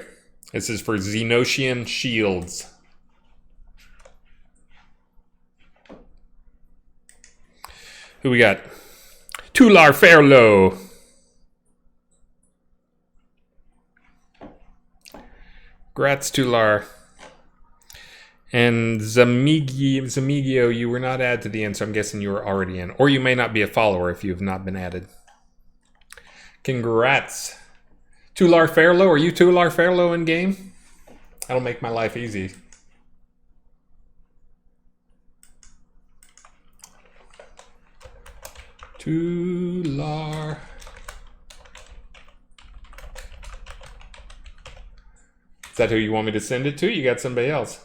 This is for Xenosian shields. Who we got? Tular Fairlow. Grats, Tular. And Zamigio, you were not added to the end, so I'm guessing you were already in. Or you may not be a follower if you have not been added. Congrats. Tular Fairlow, are you Tular Fairlow in game? That'll make my life easy. Tular. Is that who you want me to send it to? You got somebody else.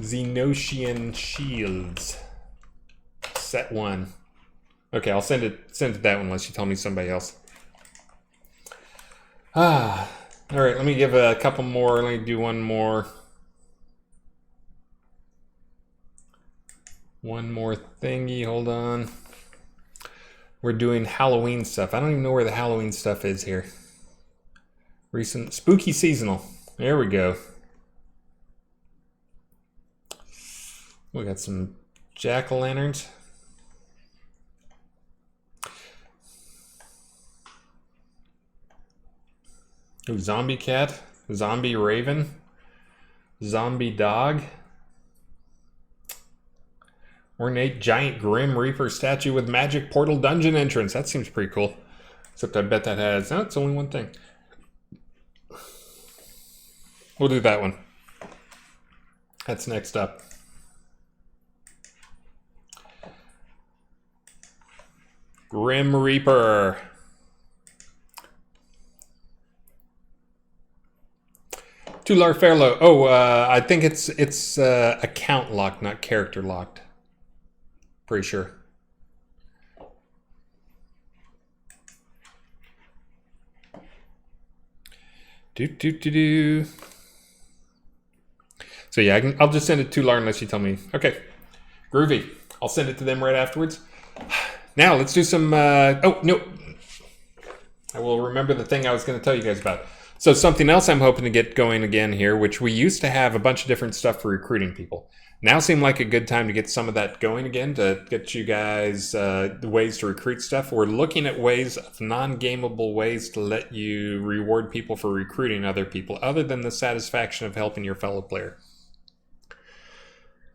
Xenosian shields. Set 1. Okay, I'll send it to that one unless you tell me somebody else. Alright, let me give a couple more. Let me do one more. One more thingy, hold on. We're doing Halloween stuff. I don't even know where the Halloween stuff is here. Recent spooky seasonal. There we go. We got some jack-o'-lanterns. Ooh, zombie cat, zombie raven, zombie dog, ornate giant grim reaper statue with magic portal dungeon entrance. That seems pretty cool. Except I bet that has, no, it's only one thing. We'll do that one. That's next up. Grim Reaper. Tular Fairlow. Oh, I think it's account locked, not character locked. Pretty sure. Do. So yeah, I'll just send it to Laura unless you tell me. Okay, groovy. I'll send it to them right afterwards. Now let's do some. Oh no, I will remember the thing I was going to tell you guys about. So something else I'm hoping to get going again here, which we used to have a bunch of different stuff for recruiting people. Now seemed like a good time to get some of that going again, to get you guys the ways to recruit stuff. We're looking at ways of non-gameable ways to let you reward people for recruiting other people, other than the satisfaction of helping your fellow player.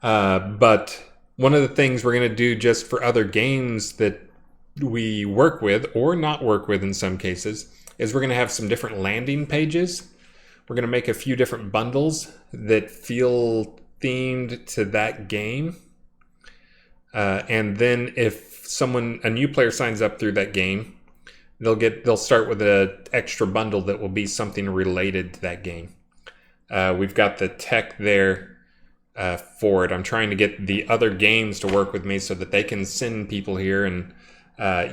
But one of the things we're going to do just for other games that we work with, or not work with in some cases, is we're going to have some different landing pages. We're going to make a few different bundles that feel themed to that game. And then if a new player signs up through that game, they'll start with an extra bundle that will be something related to that game. We've got the tech there for it. I'm trying to get the other games to work with me so that they can send people here, and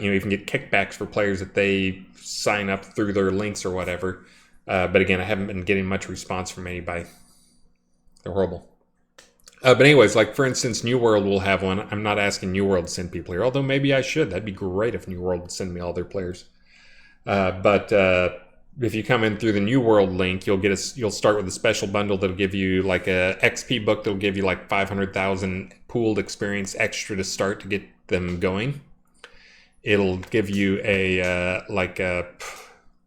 you can get kickbacks for players that they sign up through their links or whatever. But again, I haven't been getting much response from anybody. They're horrible. But anyways, like for instance, New World will have one. I'm not asking New World to send people here, although maybe I should. That'd be great if New World would send me all their players. But if you come in through the New World link, you'll start with a special bundle that'll give you like a XP book that'll give you like 500,000 pooled experience extra to start to get them going. It'll give you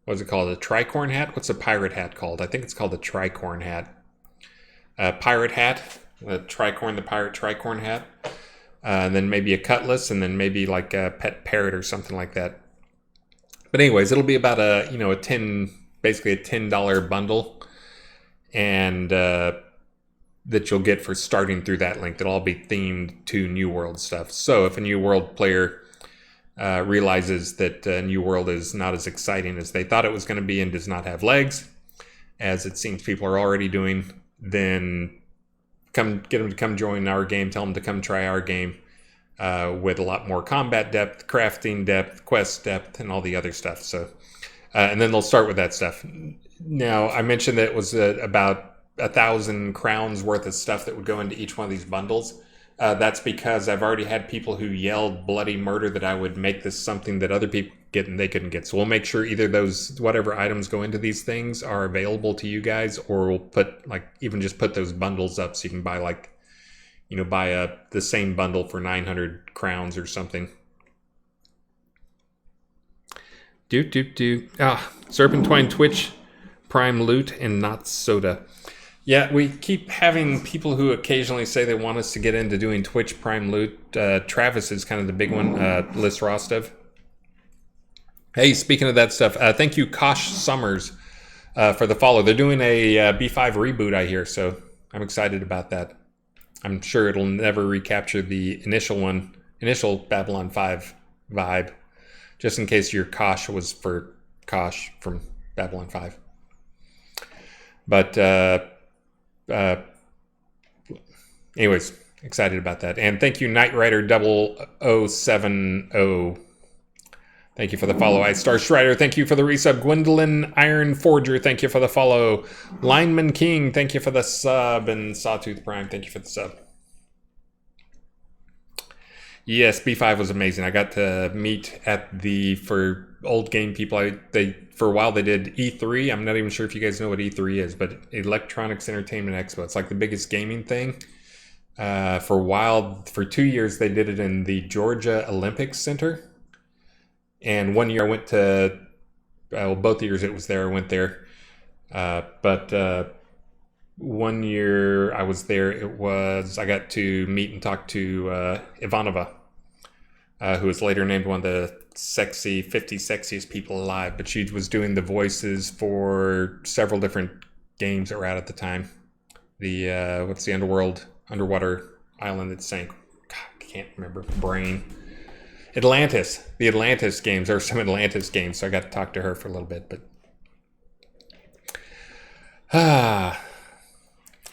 what's it called? A tricorn hat? What's a pirate hat called? I think it's called a tricorn hat. Pirate hat, the pirate tricorn hat. And then maybe a cutlass, and then maybe like a pet parrot or something like that. But anyways, it'll be about basically a $10 bundle, and that you'll get for starting through that link. That'll all be themed to New World stuff. So if a New World player realizes that New World is not as exciting as they thought it was going to be and does not have legs, as it seems people are already doing, then get them to come join our game. Tell them to come try our game with a lot more combat depth, crafting depth, quest depth, and all the other stuff. So, and then they'll start with that stuff. Now, I mentioned that it was about 1,000 crowns worth of stuff that would go into each one of these bundles. That's because I've already had people who yelled bloody murder that I would make this something that other people get and they couldn't get. So we'll make sure either whatever items go into these things are available to you guys, or we'll put just put those bundles up so you can buy the same bundle for 900 crowns or something. Serpentine Twitch, Prime Loot, and not soda. Yeah, we keep having people who occasionally say they want us to get into doing Twitch Prime Loot. Travis is kind of the big one, Liz Rostov. Hey, speaking of that stuff, thank you, Kosh Summers, for the follow. They're doing a B5 reboot, I hear, so I'm excited about that. I'm sure it'll never recapture the initial Babylon 5 vibe, just in case your Kosh was for Kosh from Babylon 5. But anyways, excited about that. And thank you, Knight Rider 0070. Thank you for the follow. I Star Strider, thank you for the resub. Gwendolyn Iron Forger, thank you for the follow. Lineman King, thank you for the sub. And Sawtooth Prime, thank you for the sub. Yes, B5 was amazing. I got to meet for old game people. For a while they did E3. I'm not even sure if you guys know what E3 is, but Electronics Entertainment Expo. It's like the biggest gaming thing. For a while, for 2 years, they did it in the Georgia Olympics Center. And 1 year I went to, both years it was there, I went there. But 1 year I was there, I got to meet and talk to Ivanova, who was later named one of the 50 sexiest people alive. But she was doing the voices for several different games that were out at the time. What's the underwater island that sank? God, I can't remember. Brain. Atlantis. The Atlantis games. There were some Atlantis games, so I got to talk to her for a little bit. But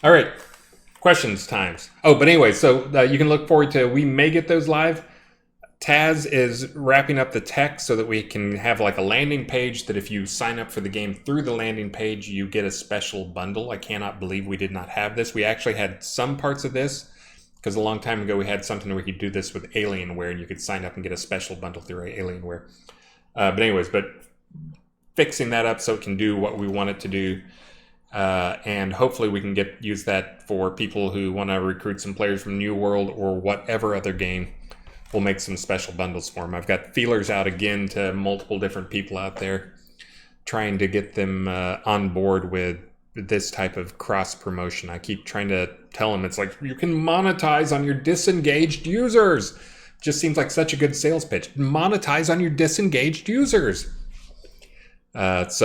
all right. Questions times. Oh, but anyway, so you can look forward to, we may get those live. Taz is wrapping up the tech so that we can have like a landing page that if you sign up for the game through the landing page, you get a special bundle. I cannot believe we did not have this. We actually had some parts of this because a long time ago we had something where we could do this with Alienware and you could sign up and get a special bundle through Alienware. But fixing that up so it can do what we want it to do. And hopefully we can use that for people who want to recruit some players from New World or whatever other game. We'll make some special bundles for them. I've got feelers out again to multiple different people out there, trying to get them on board with this type of cross promotion. I keep trying to tell them it's like, you can monetize on your disengaged users. Just seems like such a good sales pitch. Monetize on your disengaged users. But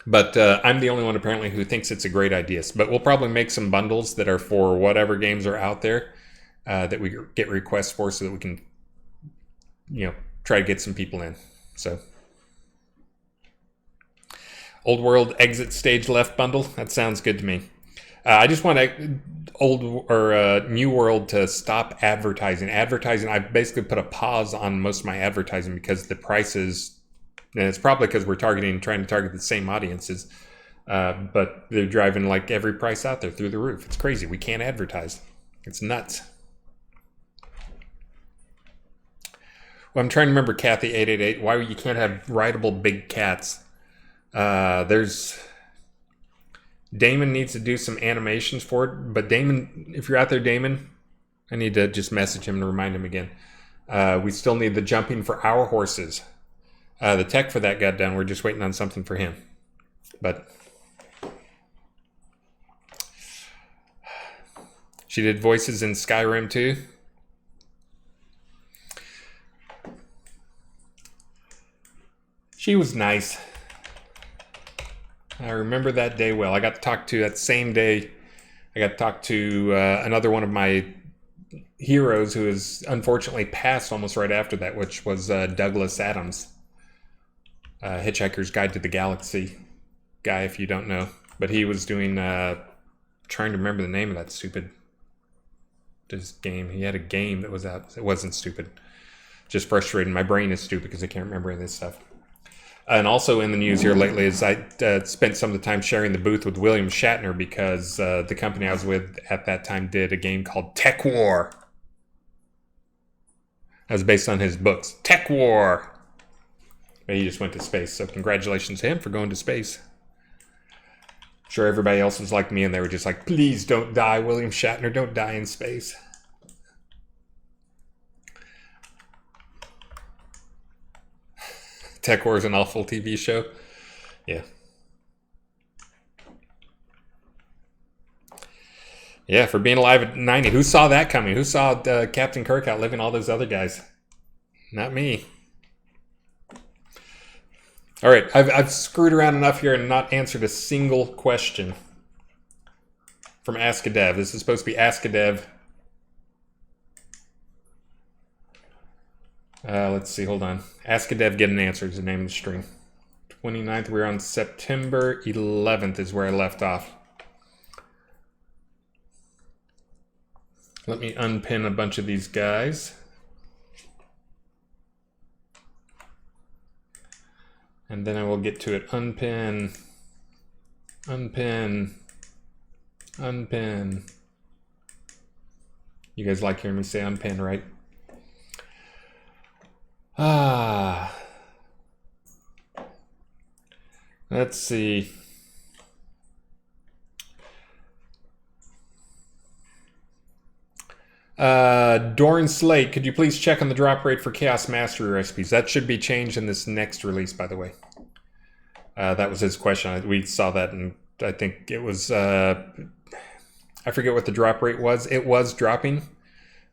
I'm the only one apparently who thinks it's a great idea. But we'll probably make some bundles that are for whatever games are out there that we get requests for so that we can, try to get some people in. So, Old World Exit Stage Left bundle. That sounds good to me. I just want New World to stop advertising. I basically put a pause on most of my advertising because the prices, and it's probably because we're trying to target the same audiences, but they're driving like every price out there through the roof. It's crazy. We can't advertise. It's nuts. Well, I'm trying to remember Kathy888, why you can't have rideable big cats. Damon needs to do some animations for it, but Damon, if you're out there, Damon, I need to just message him to remind him again. We still need the jumping for our horses. The tech for that got done. We're just waiting on something for him. But she did voices in Skyrim too. She was nice. I remember that day well. I got to talk to, that same day, I got to talk to another one of my heroes who is unfortunately passed almost right after that, which was Douglas Adams. Hitchhiker's Guide to the Galaxy guy, if you don't know. But he was doing, trying to remember the name of that stupid game. He had a game that was out. It wasn't stupid. Just frustrating. My brain is stupid because I can't remember any of this stuff. And also in the news here lately is I spent some of the time sharing the booth with William Shatner because the company I was with at that time did a game called Tech War. That was based on his books. Tech War. But he just went to space, so congratulations to him for going to space. I'm sure everybody else was like me and they were just like, please don't die, William Shatner, don't die in space. Tech War is an awful TV show. Yeah. Yeah, for being alive at 90. Who saw that coming? Who saw Captain Kirk outliving all those other guys? Not me. All right, I've screwed around enough here and not answered a single question from AskADev. This is supposed to be AskADev. Let's see, hold on. AskADev, get an answer is the name of the stream. 29th, we're on September 11th is where I left off. Let me unpin a bunch of these guys. And then I will get to it. Unpin, unpin, unpin. You guys like hearing me say unpin, right? Let's see. Doran Slate, could you please check on the drop rate for Chaos Mastery recipes? That should be changed in this next release, by the way. That was his question. We saw that, and I think it was, I forget what the drop rate was. It was dropping,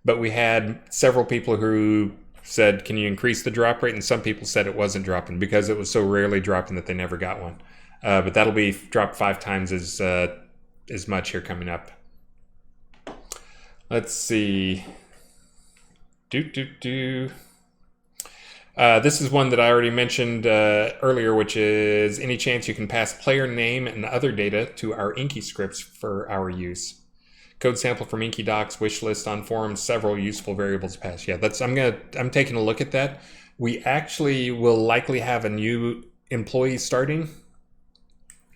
but we had several people who said, can you increase the drop rate? And some people said it wasn't dropping because it was so rarely dropping that they never got one. But that'll be dropped 5 times as much here coming up. Let's see. This is one that I already mentioned earlier, which is any chance you can pass player name and other data to our Inky scripts for our use. Code sample from Inky Docs, wish list on forums, several useful variables passed. Yeah, I'm taking a look at that. We actually will likely have a new employee starting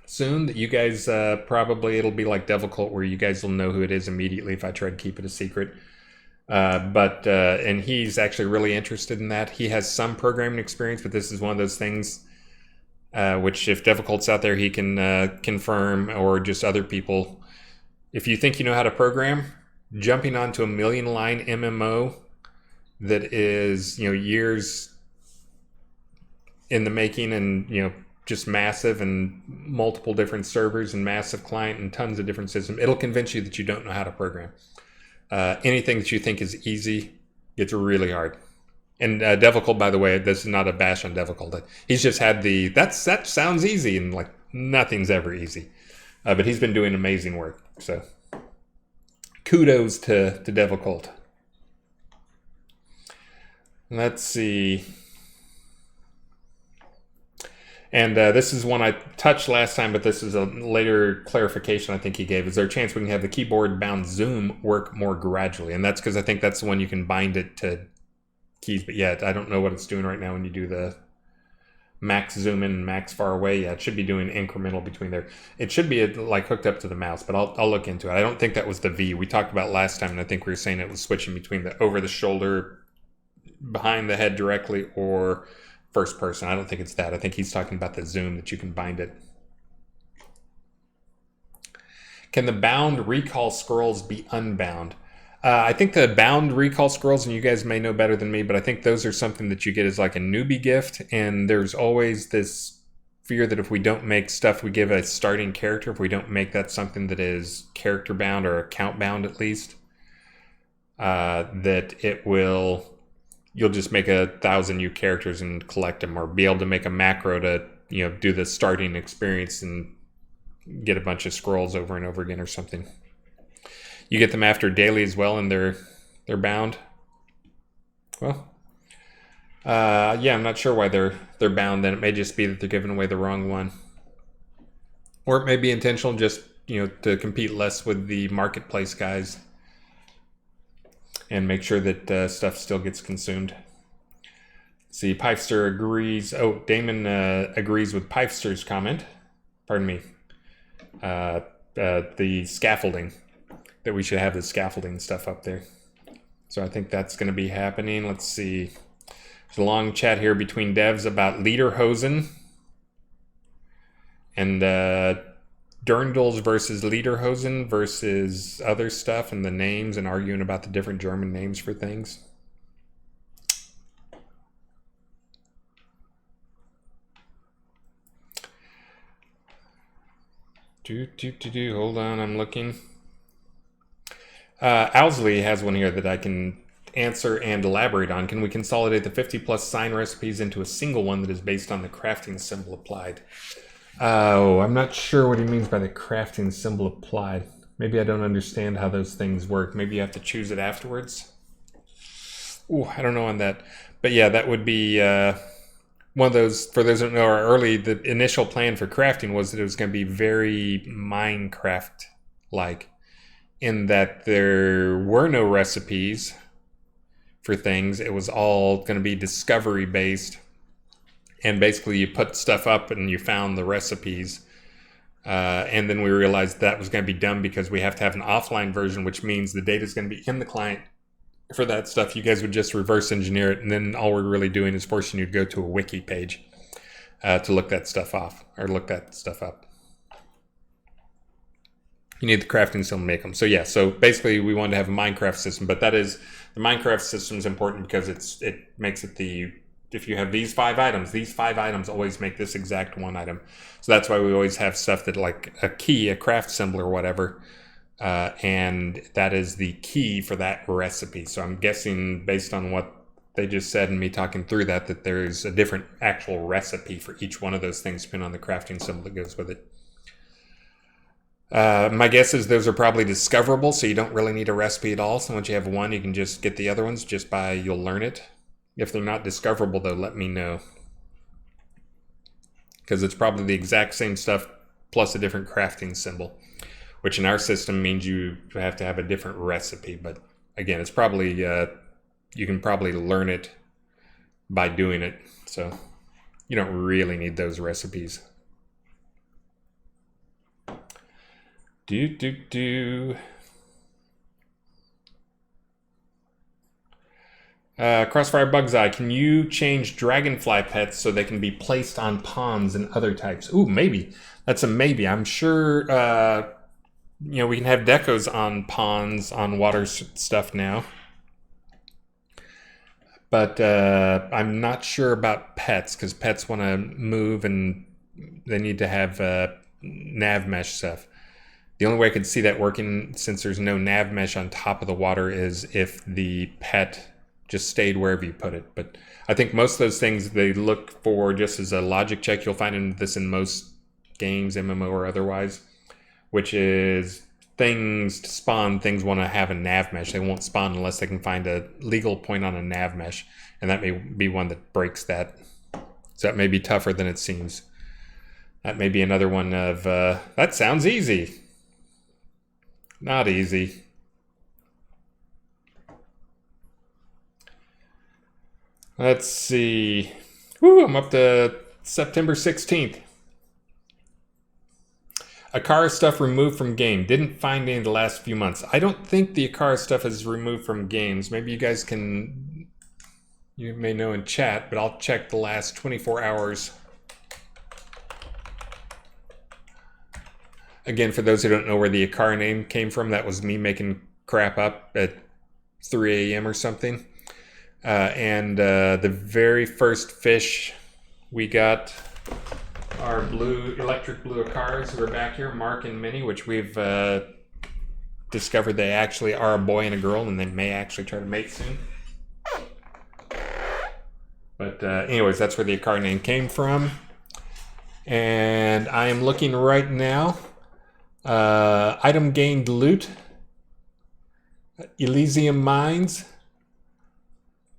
soon that you guys probably, it'll be like Devicult where you guys will know who it is immediately if I try to keep it a secret. And he's actually really interested in that. He has some programming experience, but this is one of those things which if Devicult's out there, he can confirm, or just other people. If you think you know how to program, jumping onto a 1,000,000-line MMO that is, years in the making and, just massive and multiple different servers and massive client and tons of different systems, it'll convince you that you don't know how to program. Anything that you think is easy gets really hard. And Devicult, by the way, this is not a bash on Devicult. He's just had that sounds easy, and like nothing's ever easy. But he's been doing amazing work. So kudos to Devicult. Let's see. And this is one I touched last time, but this is a later clarification I think he gave. Is there a chance we can have the keyboard bound zoom work more gradually? And that's because I think that's the one you can bind it to keys. But yeah, I don't know what it's doing right now when you do the max zoom in and max far away. Yeah, it should be doing incremental between there. It should be like hooked up to the mouse, but I'll look into it. I don't think that was the V we talked about last time, and I think we were saying it was switching between the over the shoulder, behind the head directly, or first person. I don't think it's that. I think he's talking about the zoom that you can bind it. Can the bound recall scrolls be unbound? I think the bound recall scrolls, and you guys may know better than me, but I think those are something that you get as like a newbie gift. And there's always this fear that if we don't make stuff we give a starting character, if we don't make that something that is character bound or account bound at least, that it will, you'll just make 1,000 new characters and collect them, or be able to make a macro to, do the starting experience and get a bunch of scrolls over and over again or something. You get them after daily as well, and they're bound. Well, yeah, I'm not sure why they're bound. Then it may just be that they're giving away the wrong one, or it may be intentional, just to compete less with the marketplace guys and make sure that stuff still gets consumed. See, Pipester agrees. Oh, Damon agrees with Pipester's comment. Pardon me. The scaffolding. That we should have the scaffolding stuff up there. So I think that's going to be happening. Let's see. There's a long chat here between devs about Lederhosen and Dirndls versus Lederhosen versus other stuff, and the names, and arguing about the different German names for things. Hold on, I'm looking. Owsley has one here that I can answer and elaborate on. Can we consolidate the 50+ sign recipes into a single one that is based on the crafting symbol applied? Oh, I'm not sure what he means by the crafting symbol applied. Maybe I don't understand how those things work. Maybe you have to choose it afterwards. Ooh, I don't know on that. But yeah, that would be one of those, for those who know, the initial plan for crafting was that it was going to be very Minecraft-like, in that there were no recipes for things. It was all going to be discovery based, and basically you put stuff up and you found the recipes, and then we realized that was going to be dumb because we have to have an offline version, which means the data is going to be in the client for that stuff. You guys would just reverse engineer it, and then all we're really doing is forcing you to go to a wiki page to look that stuff off, or look that stuff up. You need the crafting symbol to make them. So yeah, so basically we wanted to have a Minecraft system, but that is, the Minecraft system is important because it makes it if you have these 5 items always make this exact one item. So that's why we always have stuff that, like a key, a craft symbol or whatever, and that is the key for that recipe. So I'm guessing, based on what they just said and me talking through that there's a different actual recipe for each one of those things depending on the crafting symbol that goes with it. My guess is those are probably discoverable, so you don't really need a recipe at all. So once you have one, you can just get the other ones just by, you'll learn it. If they're not discoverable, though, let me know. Because it's probably the exact same stuff plus a different crafting symbol. which in our system means you have to have a different recipe. But again, it's probably, you can probably learn it by doing it. So you don't really need those recipes. Crossfire Bug's Eye, can you change dragonfly pets so they can be placed on ponds and other types? Ooh, maybe. That's a maybe. I'm sure, you know, we can have decos on ponds, on water stuff now. But I'm not sure about pets, because pets want to move and they need to have nav mesh stuff. The only way I could see that working, since there's no nav mesh on top of the water, is if the pet just stayed wherever you put it. But I think most of those things they look for just as a logic check. You'll find this in most games, MMO or otherwise, which is things to spawn, things want to have a nav mesh. They won't spawn unless they can find a legal point on a nav mesh, and that may be one that breaks that. So that may be tougher than it seems. That may be another one of, that sounds easy. Not easy. Let's see. Woo, I'm up to September 16th. Akara stuff removed from game. Didn't find any the last few months. I don't think the Akara stuff is removed from games. Maybe you guys can, you may know in chat, but I'll check the last 24 hours. Again, for those who don't know where the Akara name came from, that was me making crap up at 3 a.m. or something. And the very first fish we got are electric blue Akaras who are back here, Mark and Minnie, which we've discovered they actually are a boy and a girl, and they may actually try to mate soon. But anyways, that's where the Akara name came from. And I am looking right now. Item gained loot. Elysium Mines.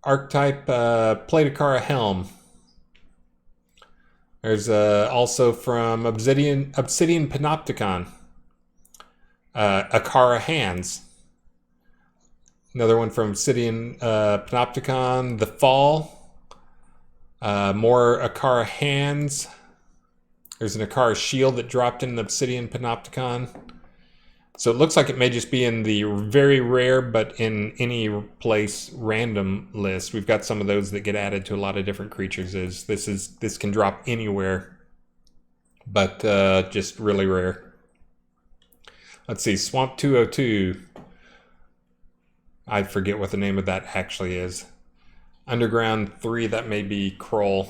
Archetype Plate Akara Helm. There's also from Obsidian Panopticon. Akara Hands. Another one from Obsidian Panopticon. The Fall. More Akara Hands. There's an Akara Shield that dropped in the Obsidian Panopticon. So it looks like it may just be in the very rare, but in any place random list. We've got some of those that get added to a lot of different creatures. This can drop anywhere, but just really rare. Let's see, Swamp 202. I forget what the name of that actually is. Underground 3, that may be Kroll.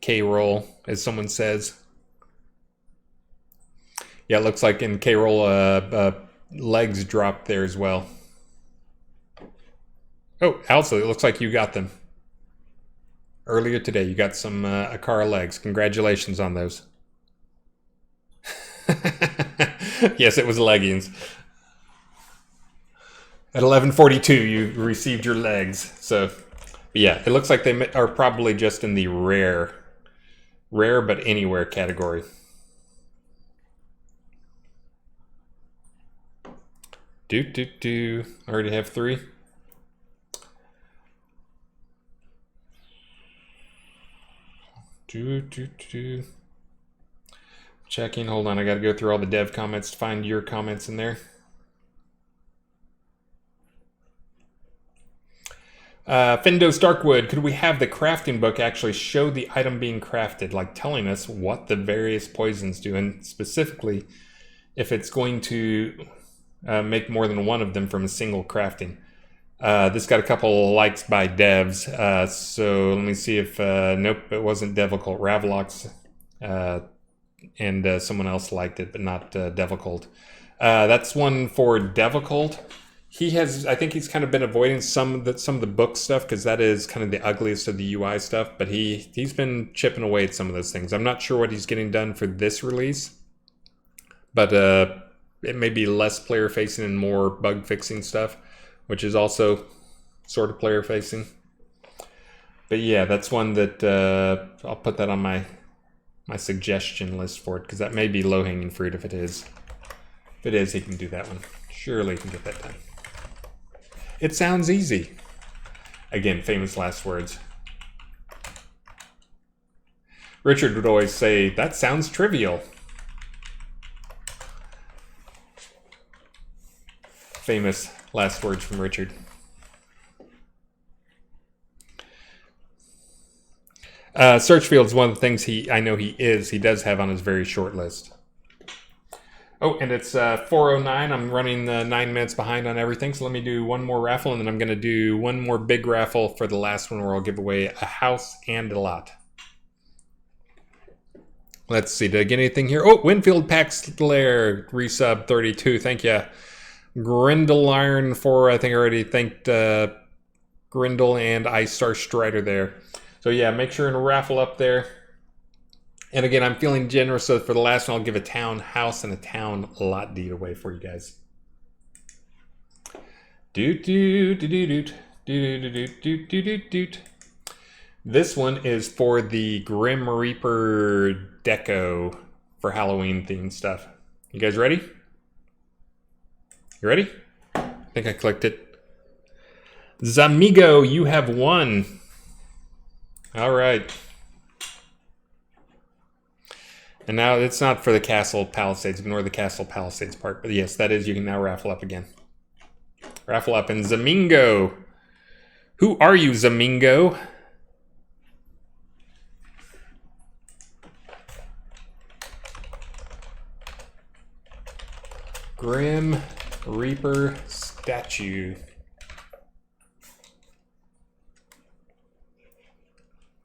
K-Roll, as someone says. Yeah, it looks like in K-Roll, legs dropped there as well. Oh, also, it looks like you got them. Earlier today, you got some Akara legs. Congratulations on those. Yes, it was leggings. At 11:42, you received your legs. So, yeah, it looks like they are probably just in the rare but anywhere category. I already have 3. Checking, hold on, I gotta go through all the dev comments to find your comments in there. Findos Darkwood, could we have the crafting book actually show the item being crafted, like telling us what the various poisons do, and specifically if it's going to make more than one of them from a single crafting. This got a couple likes by devs, so let me see if, nope, it wasn't Devicult. Ravlox and someone else liked it, but not Devicult. That's one for Devicult. I think he's kind of been avoiding some of the book stuff, because that is kind of the ugliest of the UI stuff, but he's been chipping away at some of those things. I'm not sure what he's getting done for this release, but it may be less player facing and more bug fixing stuff, which is also sort of player facing. But yeah, that's one that I'll put that on my suggestion list for it, because that may be low hanging fruit if it is. If it is, he can do that one. Surely he can get that done. It sounds easy. Again, famous last words. Richard would always say, that sounds trivial. Famous last words from Richard. Search field is one of the things I know he does have on his very short list. Oh, and it's 4:09. I'm running 9 minutes behind on everything, so let me do one more raffle, and then I'm going to do one more big raffle for the last one where I'll give away a house and a lot. Let's see, did I get anything here? Oh, Winfield Paxler, resub 32, thank you. Grindle Iron 4, I think I already thanked Grindle and Ice Star Strider there. So yeah, make sure and raffle up there. And again, I'm feeling generous, so for the last one, I'll give a town house and a town lot deed away for you guys. This one is for the Grim Reaper deco for Halloween themed stuff. You guys ready? You ready? I think I clicked it. Zamigo, you have won. All right. And now it's not for the Castle Palisades. Ignore the Castle Palisades part. But yes, that is. You can now raffle up again. Raffle up. And Zamingo. Who are you, Zamingo? Grim Reaper statue.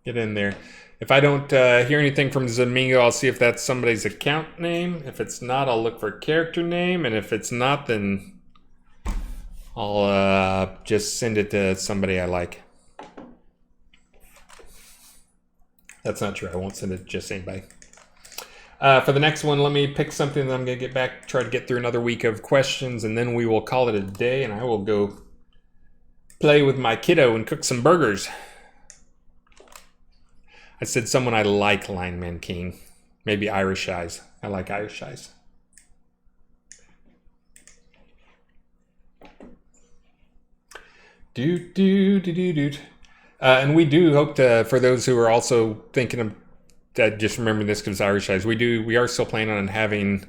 Get in there. If I don't hear anything from Zamingo, I'll see if that's somebody's account name. If it's not, I'll look for a character name. And if it's not, then I'll just send it to somebody I like. That's not true. I won't send it to just anybody. For the next one, let me pick something that I'm going to get back, try to get through another week of questions, and then we will call it a day, and I will go play with my kiddo and cook some burgers. I said someone I like, Lineman King. Maybe Irish Eyes. I like Irish Eyes. And we do hope to, for those who are also thinking of, just remember this because Irish Eyes, we are still planning on having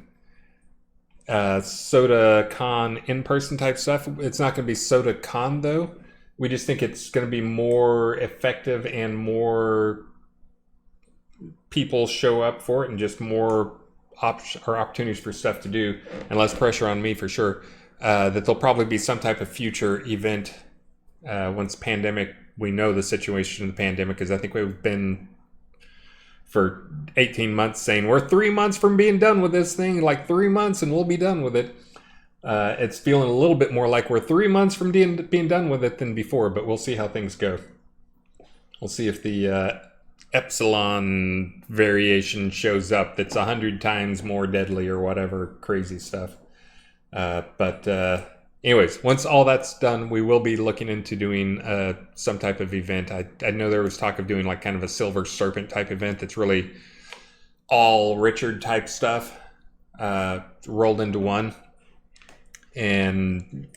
Soda Con in-person type stuff. It's not going to be Soda Con though. We just think it's going to be more effective and more people show up for it and just more opportunities for stuff to do and less pressure on me for sure. That there'll probably be some type of future event once pandemic, we know the situation of the pandemic, because I think we've been for 18 months saying we're 3 months from being done with this thing, like 3 months and we'll be done with it. It's feeling a little bit more like we're 3 months from being done with it than before, but we'll see how things go. We'll see if the epsilon variation shows up that's 100 times more deadly or whatever crazy stuff. Anyways, once all that's done, we will be looking into doing some type of event. I know there was talk of doing like kind of a Silver Serpent type event that's really all Richard type stuff rolled into one. And,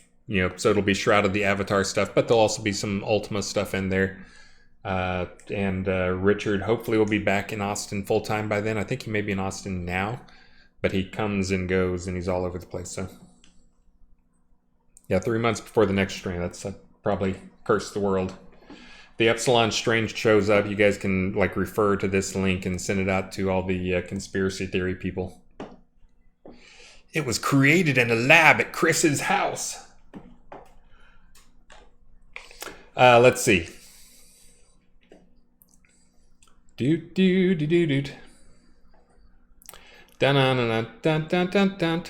so it'll be Shroud of the Avatar stuff, but there'll also be some Ultima stuff in there. And Richard hopefully will be back in Austin full time by then. I think he may be in Austin now, but he comes and goes and he's all over the place. So yeah, 3 months before the next strain. That's probably cursed the world. The Epsilon strain shows up. You guys can like refer to this link and send it out to all the conspiracy theory people. It was created in a lab at Chris's house. Let's see. Dun dun dun dun dun dun.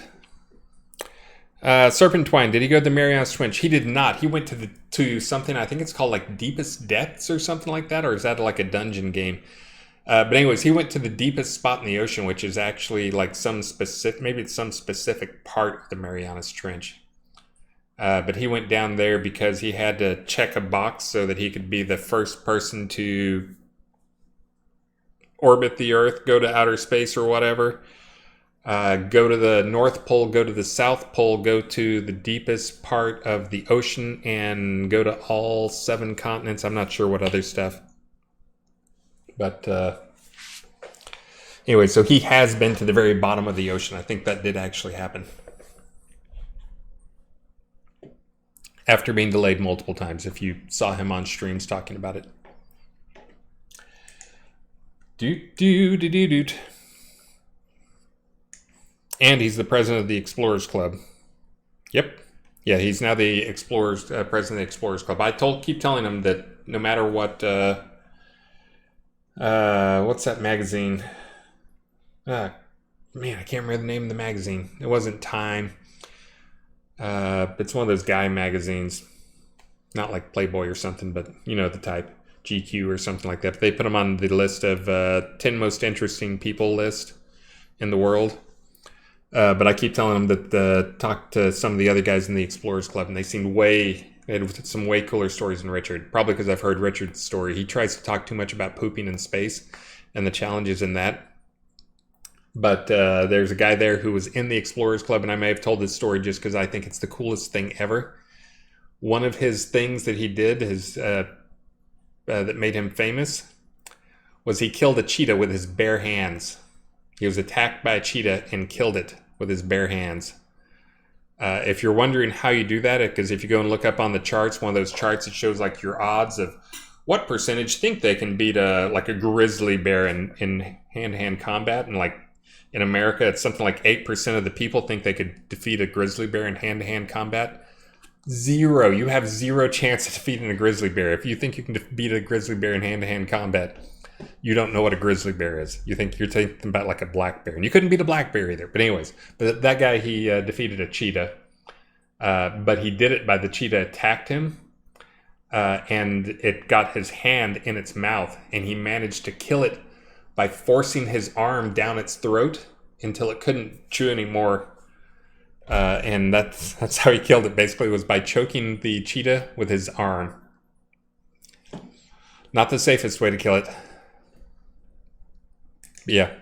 Serpent Twine, did he go to the Marianas Trench? He did not. He went to something, I think it's called like Deepest Depths or something like that, or is that like a dungeon game? But anyways, he went to the deepest spot in the ocean, which is actually like maybe it's some specific part of the Marianas Trench. But he went down there because he had to check a box so that he could be the first person to orbit the Earth, go to outer space or whatever. Go to the North Pole, go to the South Pole, go to the deepest part of the ocean, and go to all 7 continents. I'm not sure what other stuff. But anyway, so he has been to the very bottom of the ocean. I think that did actually happen. After being delayed multiple times, if you saw him on streams talking about it. Doot. And he's the president of the Explorers Club. Yep. Yeah, he's now the president of the Explorers Club. I keep telling him that no matter what, what's that magazine? Man, I can't remember the name of the magazine. It wasn't Time. It's one of those guy magazines. Not like Playboy or something, but you know the type. GQ or something like that. But they put him on the list of 10 most interesting people list in the world. But I keep telling them that talk to some of the other guys in the Explorers Club, and they had some way cooler stories than Richard. Probably because I've heard Richard's story. He tries to talk too much about pooping in space and the challenges in that. But there's a guy there who was in the Explorers Club, and I may have told this story just because I think it's the coolest thing ever. One of his things that he did that made him famous was he killed a cheetah with his bare hands. He was attacked by a cheetah and killed it with his bare hands. If you're wondering how you do that, because if you go and look up on the charts, one of those charts, it shows like your odds of what percentage think they can beat a grizzly bear in hand-to-hand combat. And like in America, it's something like 8% of the people think they could defeat a grizzly bear in hand-to-hand combat. 0. You have 0 chance of defeating a grizzly bear. If you think you can beat a grizzly bear in hand-to-hand combat, you don't know what a grizzly bear is. You think you're thinking about like a black bear. And you couldn't beat a black bear either. But anyways, but that guy, he defeated a cheetah. But he did it by the cheetah attacked him. And it got his hand in its mouth. And he managed to kill it by forcing his arm down its throat until it couldn't chew anymore. And that's how he killed it, basically, was by choking the cheetah with his arm. Not the safest way to kill it. Yeah.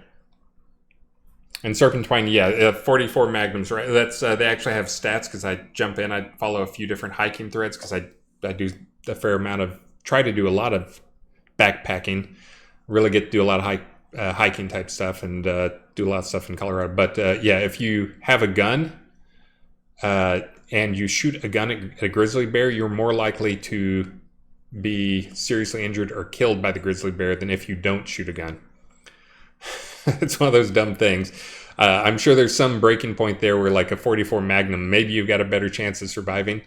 And Serpentine, 44 magnums, right? That's they actually have stats because I jump in. I follow a few different hiking threads because I do a fair amount of, try to do a lot of backpacking. Really get to do a lot of hiking type stuff and do a lot of stuff in Colorado. But if you have a gun and you shoot a gun at a grizzly bear, you're more likely to be seriously injured or killed by the grizzly bear than if you don't shoot a gun. It's one of those dumb things. I'm sure there's some breaking point there where like a 44 Magnum, maybe you've got a better chance of surviving.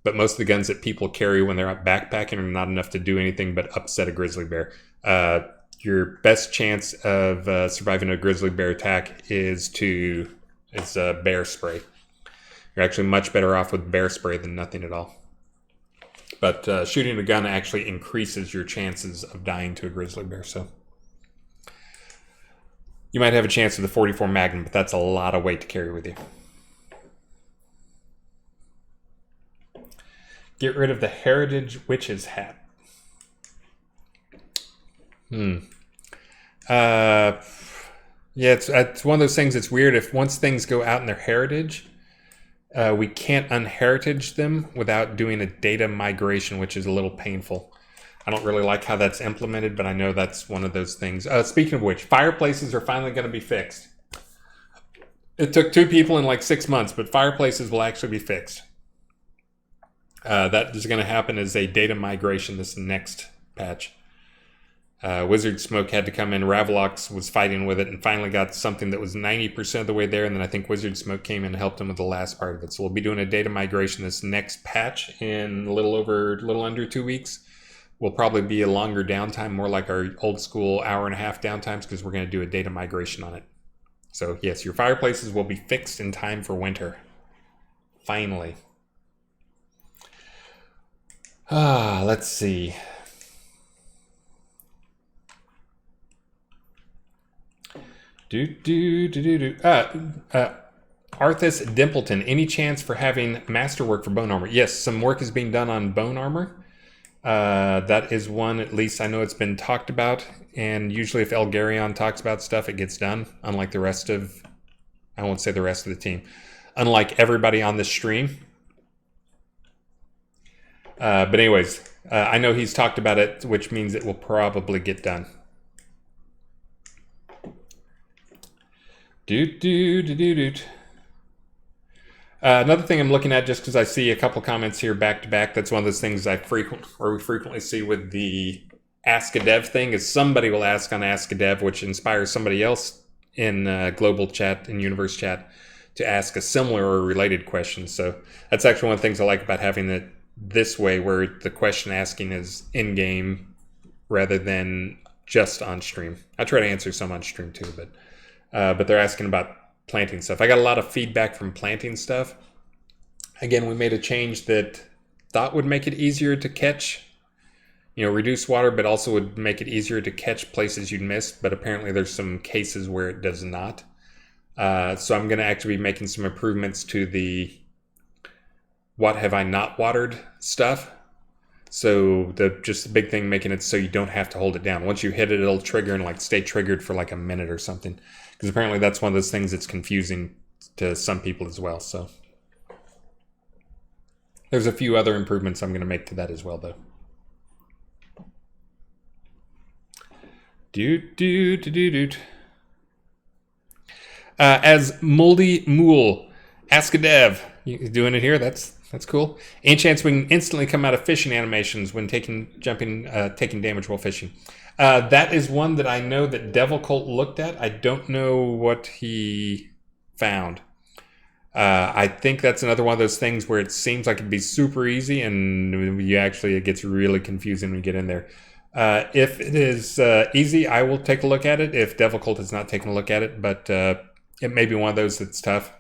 But most of the guns that people carry when they're out backpacking are not enough to do anything but upset a grizzly bear. Your best chance of surviving a grizzly bear attack is bear spray. You're actually much better off with bear spray than nothing at all. But shooting a gun actually increases your chances of dying to a grizzly bear. So you might have a chance with the 44 Magnum, but that's a lot of weight to carry with you. Get rid of the Heritage Witch's hat. It's one of those things that's weird. If once things go out in their heritage, we can't unheritage them without doing a data migration, which is a little painful. I don't really like how that's implemented, but I know that's one of those things. Speaking of which, fireplaces are finally going to be fixed. It took 2 people in like 6 months, but fireplaces will actually be fixed. That is going to happen as a data migration this next patch. Wizard Smoke had to come in. Ravlox was fighting with it and finally got something that was 90% of the way there. And then I think Wizard Smoke came in and helped him with the last part of it. So we'll be doing a data migration this next patch in a little under 2 weeks. Will probably be a longer downtime, more like our old school hour-and-a-half downtimes, because we're going to do a data migration on it. So yes, your fireplaces will be fixed in time for winter. Finally. Let's see. Arthas Dimpleton, any chance for having masterwork for bone armor? Yes, some work is being done on bone armor. That is one, at least I know it's been talked about. And usually if Elgarion talks about stuff, it gets done, unlike the rest of I won't say the rest of the team. Unlike everybody on this stream. But anyways, I know he's talked about it, which means it will probably get done. Another thing I'm looking at, just because I see a couple comments here back to back, that's one of those things we frequently see with the AskADev thing, is somebody will ask on AskADev, which inspires somebody else in global chat and universe chat to ask a similar or related question. So that's actually one of the things I like about having it this way, where the question asking is in game rather than just on stream. I try to answer some on stream too, but they're asking about planting stuff. I got a lot of feedback from planting stuff. Again, we made a change that thought would make it easier to catch, reduce water, but also would make it easier to catch places you'd missed. But apparently there's some cases where it does not. So I'm going to actually be making some improvements to the what have I not watered stuff. So the big thing, making it so you don't have to hold it down. Once you hit it, it'll trigger and stay triggered for a minute or something. Because apparently that's one of those things that's confusing to some people as well. So there's a few other improvements I'm going to make to that as well, though. As Moldy Mool, AskADev, you doing it here? That's cool. Any chance we can instantly come out of fishing animations when taking damage while fishing? That is one that I know that Devil Colt looked at. I don't know what he found. I think that's another one of those things where it seems like it'd be super easy, and it gets really confusing when you get in there. If it is easy, I will take a look at it. If Devil Colt has not taken a look at it, but it may be one of those that's tough,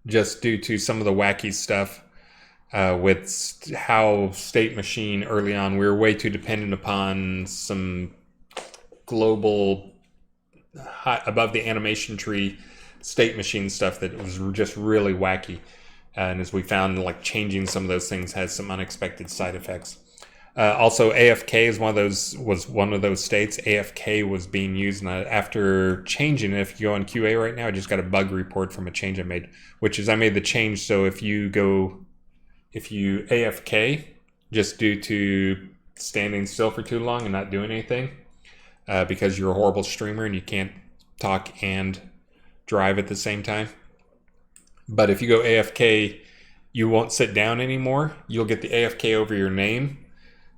just due to some of the wacky stuff. With how State Machine early on, we were way too dependent upon some global above the animation tree State Machine stuff that was just really wacky. And as we found, changing some of those things has some unexpected side effects. Also, AFK was one of those states. AFK was being used, and after changing it, if you go on QA right now, I just got a bug report from a change I made, which is I made the change so if you AFK just due to standing still for too long and not doing anything, because you're a horrible streamer and you can't talk and drive at the same time. But if you go AFK, you won't sit down anymore. You'll get the AFK over your name,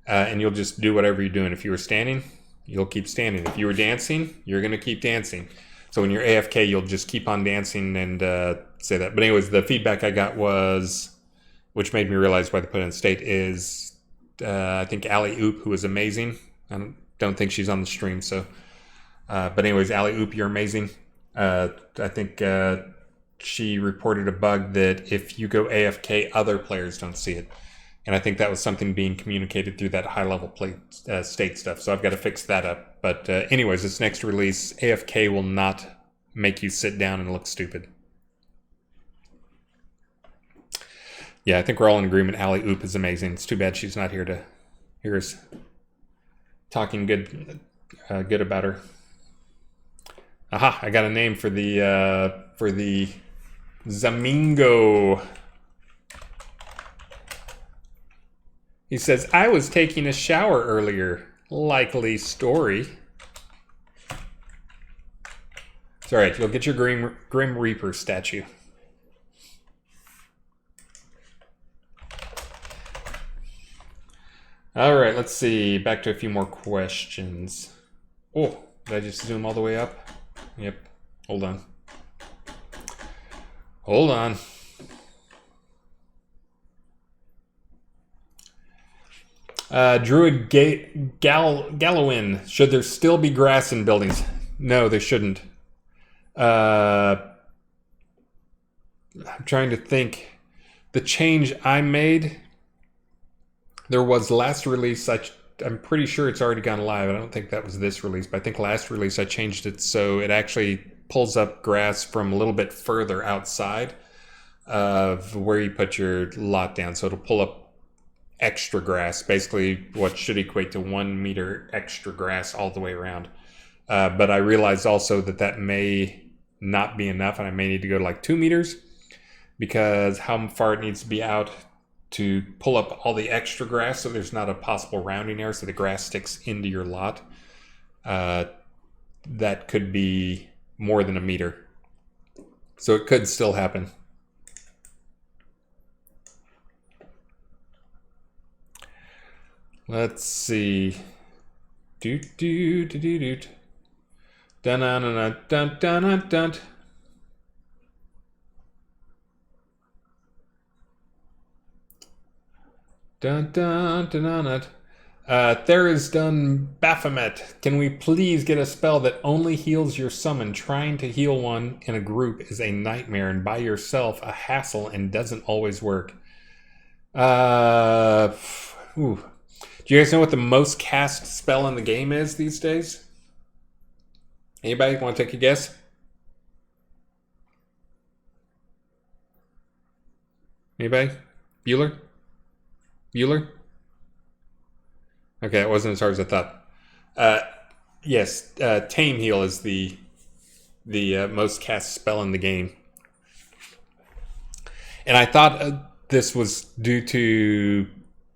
and you'll just do whatever you're doing. If you were standing, you'll keep standing. If you were dancing, you're going to keep dancing. So when you're AFK, you'll just keep on dancing and say that. But anyways, the feedback I got was, which made me realize why they put it in state, is I think Alley Oop, who is amazing. I don't think she's on the stream, so. But anyways, Alley Oop, you're amazing. I think she reported a bug that if you go AFK, other players don't see it. And I think that was something being communicated through that high-level state stuff. So I've got to fix that up. But anyways, this next release, AFK will not make you sit down and look stupid. Yeah, I think we're all in agreement. Alley Oop is amazing. It's too bad she's not here to hear us talking good about her. Aha! I got a name for the Zamingo. He says, I was taking a shower earlier. Likely story. It's all right. You'll get your Grim Reaper statue. All right, let's see. Back to a few more questions. Oh, did I just zoom all the way up? Yep. Hold on. Hold on. Druid Gallowin. Should there still be grass in buildings? No, there shouldn't. I'm trying to think. The change I made, there was last release. I'm pretty sure it's already gone live. I don't think that was this release, but I think last release I changed it so it actually pulls up grass from a little bit further outside of where you put your lot down. So it'll pull up extra grass, basically what should equate to 1 meter extra grass all the way around. But I realized also that may not be enough, and I may need to go to like 2 meters, because how far it needs to be out to pull up all the extra grass so there's not a possible rounding error so the grass sticks into your lot. That could be more than 1 meter. So it could still happen. Let's see. Doot doot doot doot. Dun dun dun dun dun dun dun. Dun dun dun dun dun. Thera's done Baphomet. Can we please get a spell that only heals your summon? Trying to heal one in a group is a nightmare, and by yourself a hassle and doesn't always work. Do you guys know what the most cast spell in the game is these days? Anybody want to take a guess? Anybody? Bueller? Okay, it wasn't as hard as I thought. Yes, Tame Heal is the most cast spell in the game. And I thought this was due to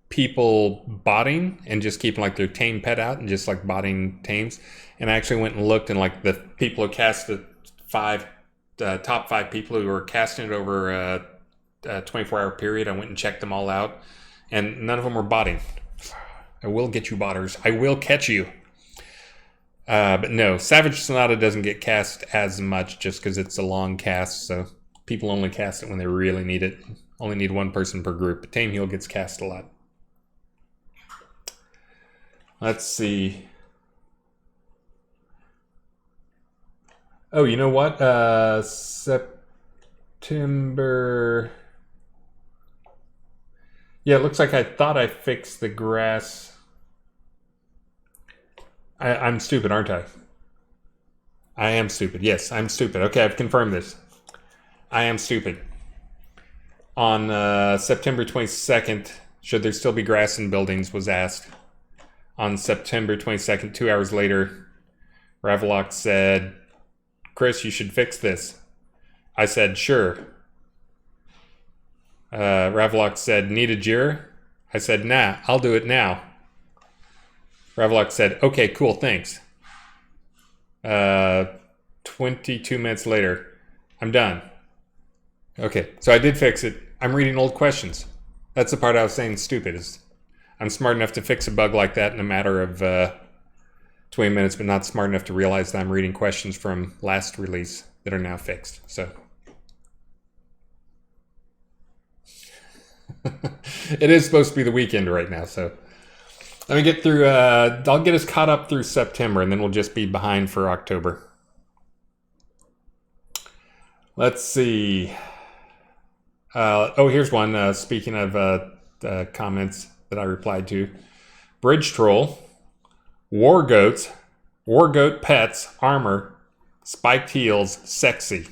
people botting and just keeping like their tame pet out and just like botting tames. And I actually went and looked, and like the people who cast the top 5 people who were casting it over a 24-hour period, I went and checked them all out, and none of them were botting. I will get you, botters. I will catch you. But no, Savage Sonata doesn't get cast as much just because it's a long cast, so people only cast it when they really need it. Only need one person per group. But Tame Heal gets cast a lot. Let's see. Oh, you know what? September... Yeah, it looks like I thought I fixed the grass. I'm stupid, aren't I? I am stupid. Yes, I'm stupid. Okay, I've confirmed this. I am stupid. On September 22nd, should there still be grass in buildings, was asked. On September 22nd, 2 hours later, Raffle said, Chris, you should fix this. I said, sure. Raffle said, need a Jira? I said, nah, I'll do it now. Raffle said, okay, cool, thanks. 22 minutes later, I'm done. Okay, so I did fix it. I'm reading old questions. That's the part I was saying stupid, is I'm smart enough to fix a bug like that in a matter of 20 minutes, but not smart enough to realize that I'm reading questions from last release that are now fixed. So it is supposed to be the weekend right now, so let me get through, I'll get us caught up through September, and then we'll just be behind for October. Let's see. Here's one. Speaking of comments that I replied to. Bridge Troll, War Goats, War Goat Pets, Armor, Spiked Heels, Sexy.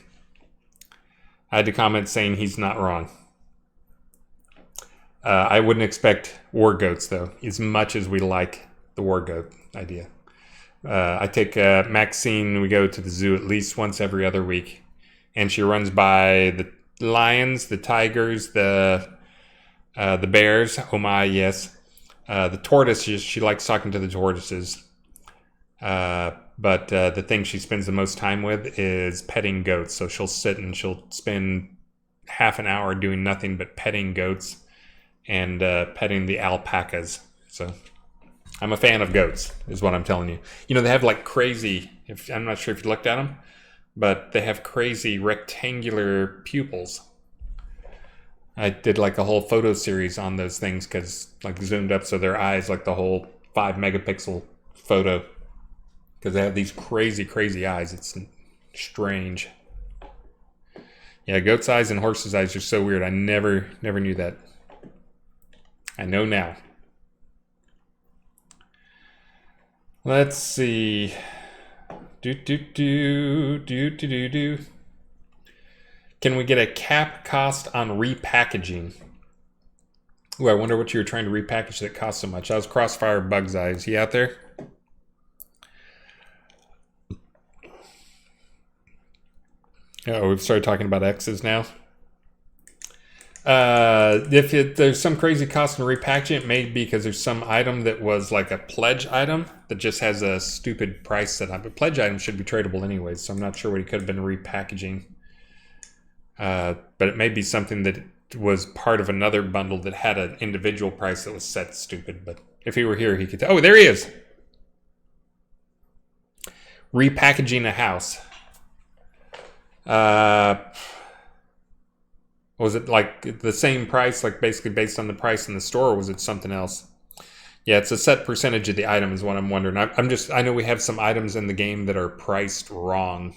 I had to comment saying he's not wrong. I wouldn't expect War Goats, though, as much as we like the War Goat idea. I take Maxine, we go to the zoo at least once every other week, and she runs by the lions, the tigers, the bears. Oh my, yes. The tortoise, she likes talking to the tortoises. But the thing she spends the most time with is petting goats. So she'll sit and she'll spend half an hour doing nothing but petting goats and petting the alpacas. So I'm a fan of goats, is what I'm telling you. You know, they have like crazy, I'm not sure if you looked at them, but they have crazy rectangular pupils. I did like a whole photo series on those things because like zoomed up so their eyes like the whole 5 megapixel photo, because they have these crazy eyes. It's strange. Yeah, goat's eyes and horse's eyes are so weird. I never knew that. I know now. Let's see. Can we get a cap cost on repackaging? Ooh, I wonder what you were trying to repackage that cost so much. That was Crossfire Bug's Eye. Is he out there? Oh, we've started talking about X's now. If there's some crazy cost in repackaging, it may be because there's some item that was like a pledge item that just has a stupid price set up. But pledge items should be tradable anyways, so I'm not sure what he could have been repackaging. But it may be something that was part of another bundle that had an individual price that was set stupid. But if he were here, he could... Oh, there he is! Repackaging a house. Was it like the same price, like basically based on the price in the store, or was it something else? Yeah, it's a set percentage of the item is what I'm wondering. I know we have some items in the game that are priced wrong,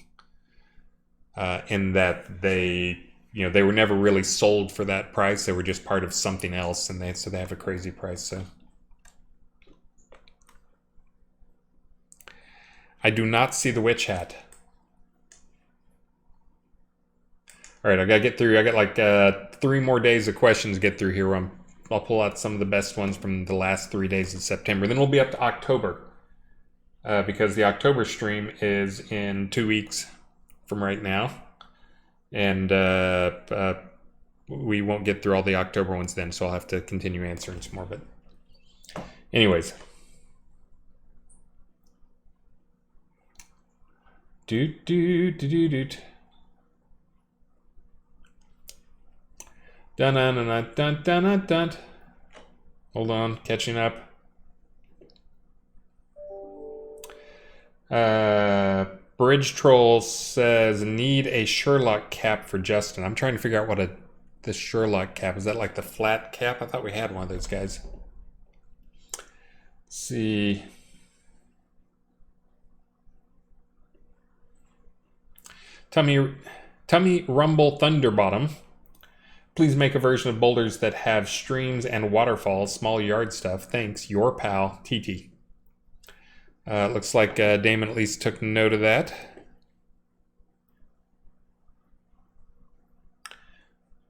in that they were never really sold for that price. They were just part of something else, and so they have a crazy price. So I do not see the witch hat. All right, I gotta get through. I got like 3 more days of questions to get through here. I'll pull out some of the best ones from the last 3 days of September. Then we'll be up to October, because the October stream is in 2 weeks from right now, and we won't get through all the October ones then, so I'll have to continue answering some more. But anyways, Dun dun dun dun dun dun dun. Hold on, catching up. Bridge Troll says need a Sherlock cap for Justin. I'm trying to figure out what the Sherlock cap is. That like the flat cap? I thought we had one of those guys. Let's see. Tummy Rumble Thunderbottom. Please make a version of boulders that have streams and waterfalls, small yard stuff. Thanks, your pal, TT. Looks like Damon at least took note of that.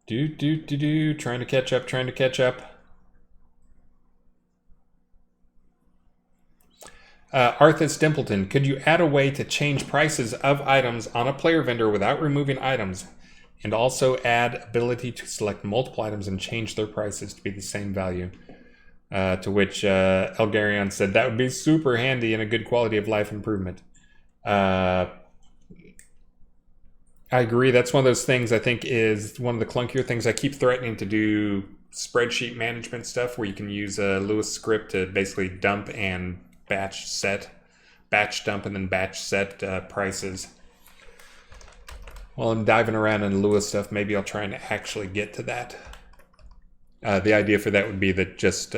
Trying to catch up. Arthas Dimpleton, could you add a way to change prices of items on a player vendor without removing items? And also add ability to select multiple items and change their prices to be the same value. To which Elgarion said, that would be super handy and a good quality of life improvement. I agree. That's one of those things I think is one of the clunkier things. I keep threatening to do spreadsheet management stuff where you can use a Lewis script to basically dump and batch dump and then batch set prices. While I'm diving around in Lua stuff, maybe I'll try and actually get to that. The idea for that would be that just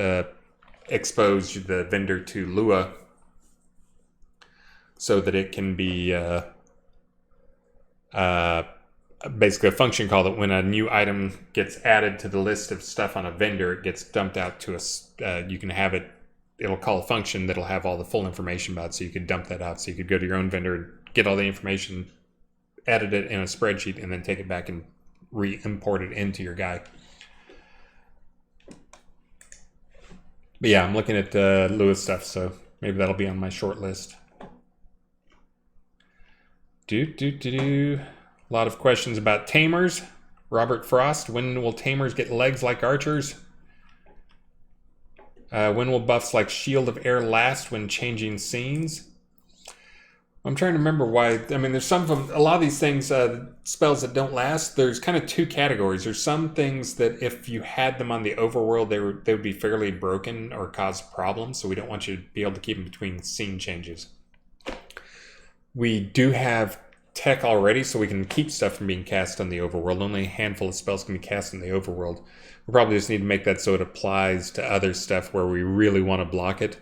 expose the vendor to Lua so that it can be basically a function call that when a new item gets added to the list of stuff on a vendor, it gets dumped out to you can have it, it'll call a function that'll have all the full information about it, so you could dump that out. So you could go to your own vendor and get all the information, edit it in a spreadsheet, and then take it back and re-import it into your guy. But yeah, I'm looking at Lewis stuff, so maybe that'll be on my short list. A lot of questions about tamers. Robert Frost, when will tamers get legs like archers? When will buffs like Shield of Air last when changing scenes? I'm trying to remember why. I mean, there's some of them, a lot of these things, spells that don't last, there's kind of 2 categories. There's some things that if you had them on the overworld, they would be fairly broken or cause problems, so we don't want you to be able to keep them between scene changes. We do have tech already, so we can keep stuff from being cast on the overworld. Only a handful of spells can be cast in the overworld. We probably just need to make that so it applies to other stuff where we really want to block it,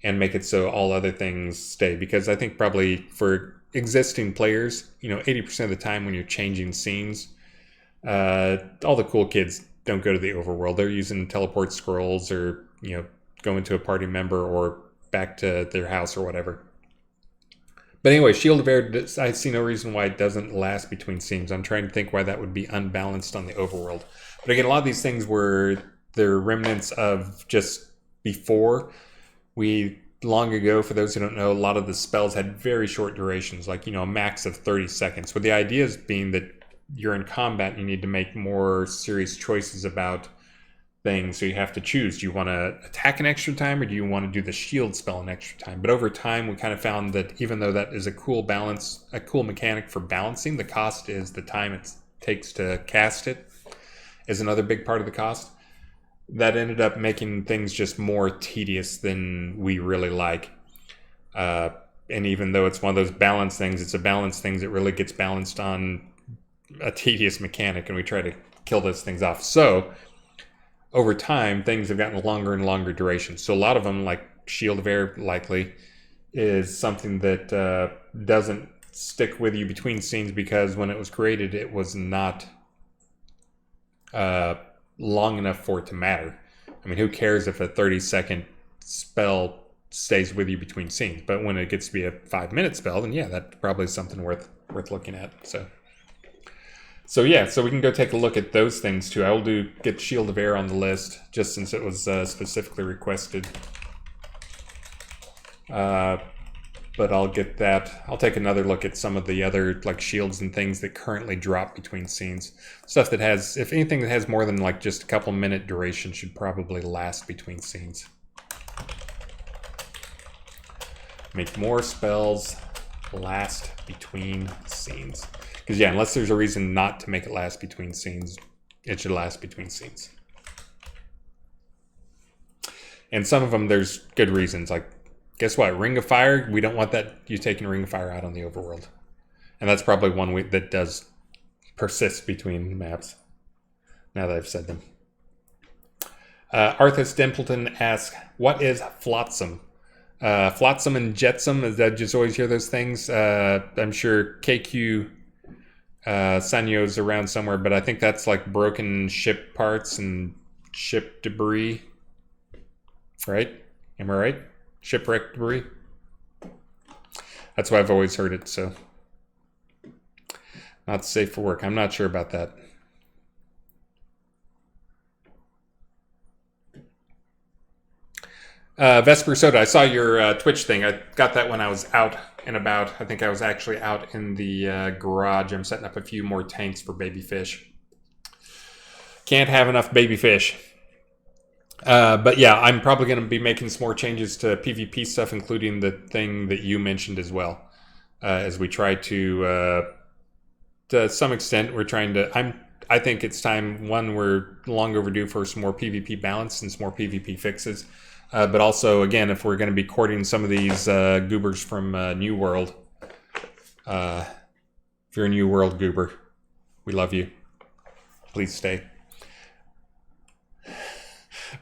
and make it so all other things stay. Because I think probably for existing players, 80% of the time when you're changing scenes, all the cool kids don't go to the overworld. They're using teleport scrolls or, going to a party member or back to their house or whatever. But anyway, Shield of Air, I see no reason why it doesn't last between scenes. I'm trying to think why that would be unbalanced on the overworld. But again, a lot of these things were, they're remnants of just before. We long ago, for those who don't know, a lot of the spells had very short durations, like, a max of 30 seconds. But the idea is being that you're in combat and you need to make more serious choices about things. So you have to choose. Do you want to attack an extra time, or do you want to do the shield spell an extra time? But over time, we kind of found that even though that is a cool mechanic for balancing, the cost is the time it takes to cast it is another big part of the cost. That ended up making things just more tedious than we really like. And even though it's one of those balance things, it's a balance thing that really gets balanced on a tedious mechanic, and we try to kill those things off. So over time, things have gotten longer and longer durations. So a lot of them, like Shield of Air, likely, is something that doesn't stick with you between scenes, because when it was created, it was not long enough for it to matter. I mean, who cares if a 30-second spell stays with you between scenes? But when it gets to be a 5-minute spell, then yeah, that's probably something worth looking at. So yeah, so we can go take a look at those things too. I will get Shield of Air on the list, just since it was specifically requested. But I'll get that. I'll take another look at some of the other like shields and things that currently drop between scenes. Stuff that has, if anything that has more than like just a couple minute duration, should probably last between scenes. Make more spells last between scenes. Because yeah, unless there's a reason not to make it last between scenes, it should last between scenes. And some of them, there's good reasons. Like, guess what? Ring of Fire, we don't want that, you taking Ring of Fire out on the overworld. And that's probably one that does persist between maps, now that I've said them. Arthas Dimpleton asks, what is Flotsam? Flotsam and Jetsam, I just always hear those things. I'm sure KQ Sanyo's around somewhere, but I think that's like broken ship parts and ship debris. Right? Am I right? Shipwreck debris? That's why I've always heard it, so. Not safe for work. I'm not sure about that. Vesper Soda, I saw your Twitch thing. I got that when I was out and about. I think I was actually out in the garage. I'm setting up a few more tanks for baby fish. Can't have enough baby fish. But yeah, I'm probably going to be making some more changes to PvP stuff, including the thing that you mentioned as well. As we try to some extent, we're trying to, I think it's time, one, we're long overdue for some more PvP balance and some more PvP fixes. But also, again, if we're going to be courting some of these goobers from New World, if you're a New World goober, we love you. Please stay.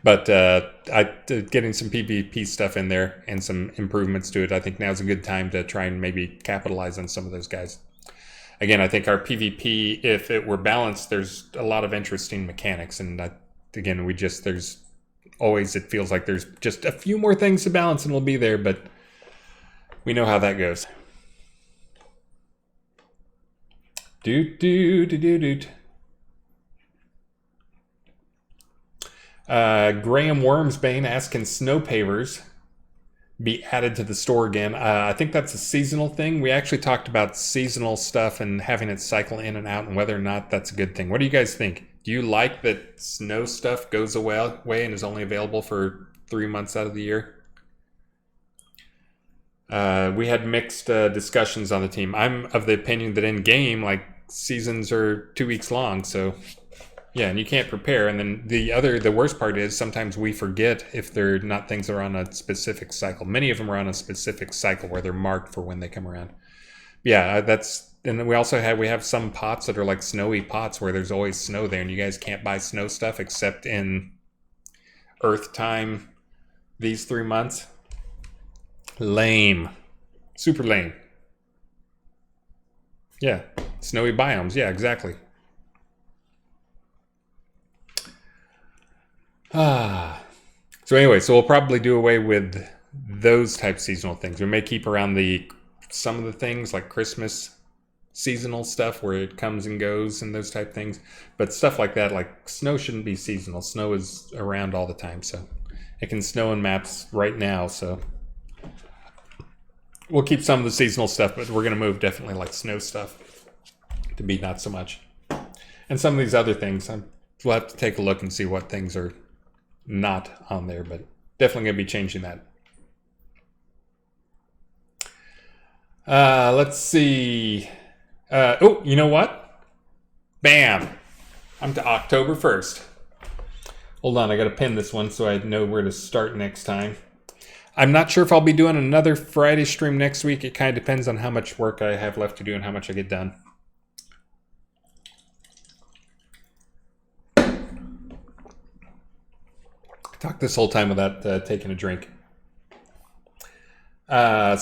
But getting some PvP stuff in there and some improvements to it, I think now's a good time to try and maybe capitalize on some of those guys. Again, I think our PvP, if it were balanced, there's a lot of interesting mechanics. And again, there's always, it feels like there's just a few more things to balance and we'll be there, but we know how that goes. Graham Wormsbane asks, can snow pavers be added to the store again? I think that's a seasonal thing. We actually talked about seasonal stuff and having it cycle in and out and whether or not that's a good thing. What do you guys think? Do you like that snow stuff goes away and is only available for 3 months out of the year? We had mixed discussions on the team. I'm of the opinion that in game, like, seasons are 2 weeks long, so yeah, and you can't prepare. And then the worst part is sometimes we forget if they're not things that are on a specific cycle. Many of them are on a specific cycle where they're marked for when they come around. Yeah, and then we have some pots that are like snowy pots where there's always snow there, and you guys can't buy snow stuff except in Earth time these 3 months. Lame. Super lame. Yeah, snowy biomes. Yeah, exactly. So anyway, so we'll probably do away with those type seasonal things. We may keep around some of the things like Christmas seasonal stuff where it comes and goes and those type things. But stuff like that, like snow, shouldn't be seasonal. Snow is around all the time, so it can snow in maps right now. So We'll keep some of the seasonal stuff, but we're going to move definitely like snow stuff to be not so much. And some of these other things, we'll have to take a look and see what things are not on there, but definitely going to be changing that. Let's see. Oh, you know what? Bam! I'm to October 1st. Hold on, I got to pin this one so I know where to start next time. I'm not sure if I'll be doing another Friday stream next week. It kind of depends on how much work I have left to do and how much I get done. I talked this whole time without taking a drink. I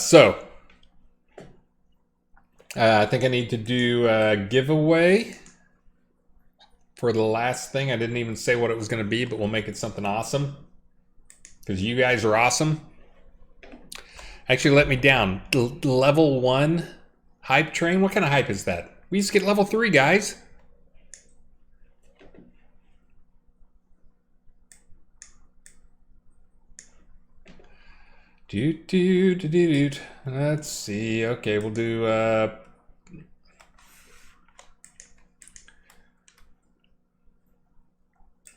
think I need to do a giveaway for the last thing. I didn't even say what it was going to be, but we'll make it something awesome. Because you guys are awesome. Actually let me down. Level 1 hype train? What kind of hype is that? We used to get level 3, guys. Let's see. Okay, we'll do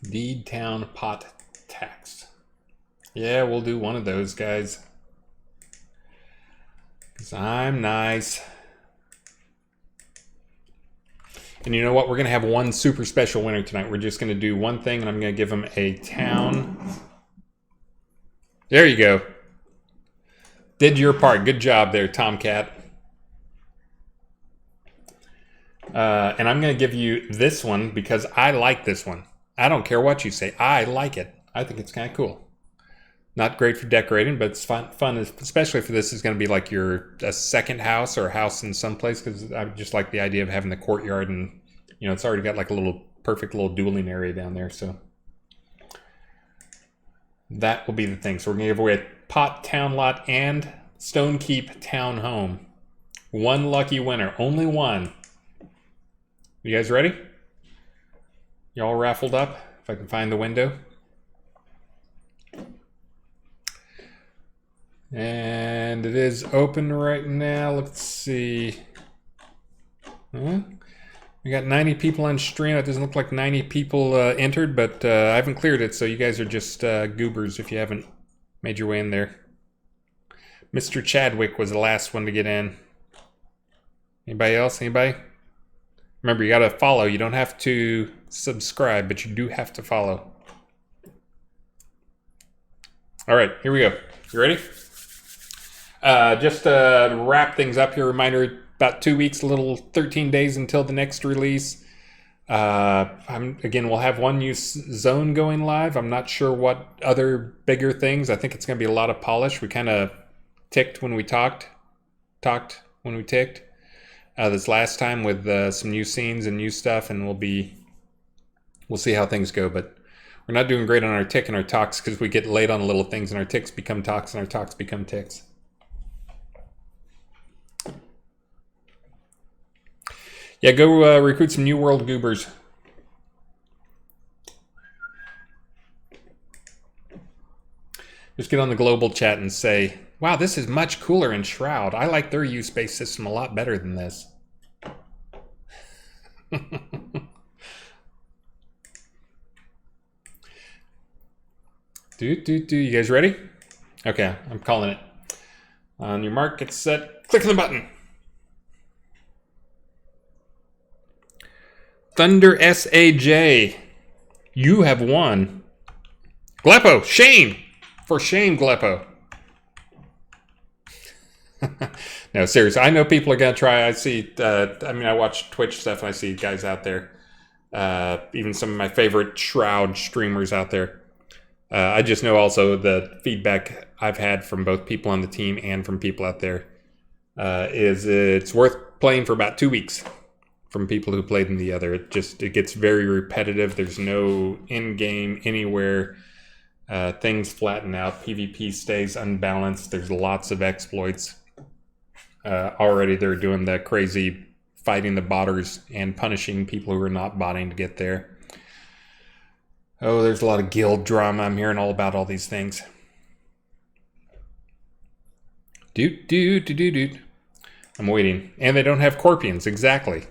Deed Town Pot Tax. Yeah, we'll do one of those, guys. Because I'm nice. And you know what? We're going to have one super special winner tonight. We're just going to do one thing, and I'm going to give him a town. There you go. Did your part. Good job there, Tomcat. And I'm going to give you this one because I like this one. I don't care what you say. I like it. I think it's kind of cool. Not great for decorating, but it's fun, especially for this is going to be like a second house or a house in some place, because I just like the idea of having the courtyard, and you know it's already got like a little perfect little dueling area down there. So that will be the thing. So we're going to give away a pot town lot and Stone Keep town home. One lucky winner, only one. You guys ready? Y'all raffled up? If I can find the window. And it is open right now. Let's see. We got 90 people on stream. It doesn't look like 90 people entered, but I haven't cleared it, so you guys are just goobers if you haven't made your way in there. Mr. Chadwick was the last one to get in. Anybody else? Anybody? Remember, you got to follow. You don't have to subscribe, but you do have to follow. All right, here we go. You ready? Just to wrap things up here, reminder, about 2 weeks, a little 13 days until the next release. Again, we'll have one new zone going live. I'm not sure what other bigger things. I think it's going to be a lot of polish. We kind of ticked when we talked when we ticked this last time with some new scenes and new stuff, and we'll see how things go. But we're not doing great on our tick and our talks because we get late on little things, and our ticks become talks and our talks become ticks. Yeah, go recruit some New World goobers. Just get on the global chat and say, wow, this is much cooler in Shroud. I like their use-based system a lot better than this. You guys ready? Okay, I'm calling it. On your mark, get set, click on the button. Thunder SAJ, you have won. Gleppo, shame! For shame, Gleppo. No, seriously, I know people are going to try. I see, I watch Twitch stuff and I see guys out there. Even some of my favorite Shroud streamers out there. I just know also the feedback I've had from both people on the team and from people out there is it's worth playing for about 2 weeks. From people who played in the other. It gets very repetitive. There's no in-game anywhere. Things flatten out. PvP stays unbalanced. There's lots of exploits. Already they're doing the crazy fighting the botters and punishing people who are not botting to get there. Oh, there's a lot of guild drama. I'm hearing all about all these things. Doot. I'm waiting. And they don't have Corpions. Exactly.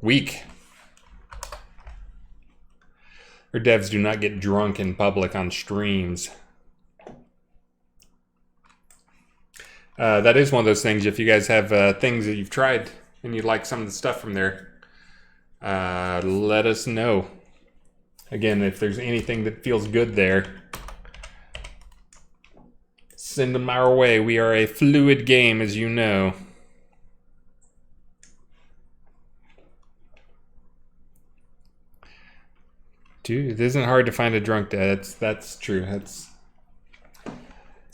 Weak. Or devs do not get drunk in public on streams. That is one of those things. If you guys have things that you've tried and you like some of the stuff from there, let us know. Again, if there's anything that feels good there, send them our way. We are a fluid game, as you know. Dude, it isn't hard to find a drunk dad. That's true. It's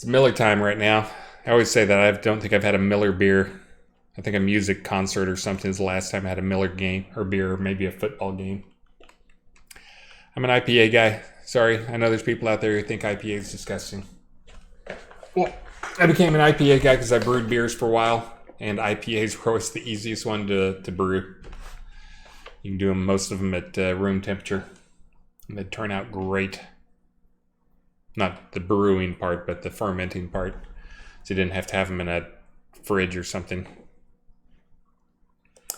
Miller time right now. I always say that. I don't think I've had a Miller beer. I think a music concert or something is the last time I had a Miller game or beer, or maybe a football game. I'm an IPA guy. Sorry, I know there's people out there who think IPA is disgusting. Well, I became an IPA guy because I brewed beers for a while, and IPAs were always the easiest one to brew. You can do them, most of them at room temperature, and they turn out great. Not the brewing part, but the fermenting part. So you didn't have to have them in a fridge or something.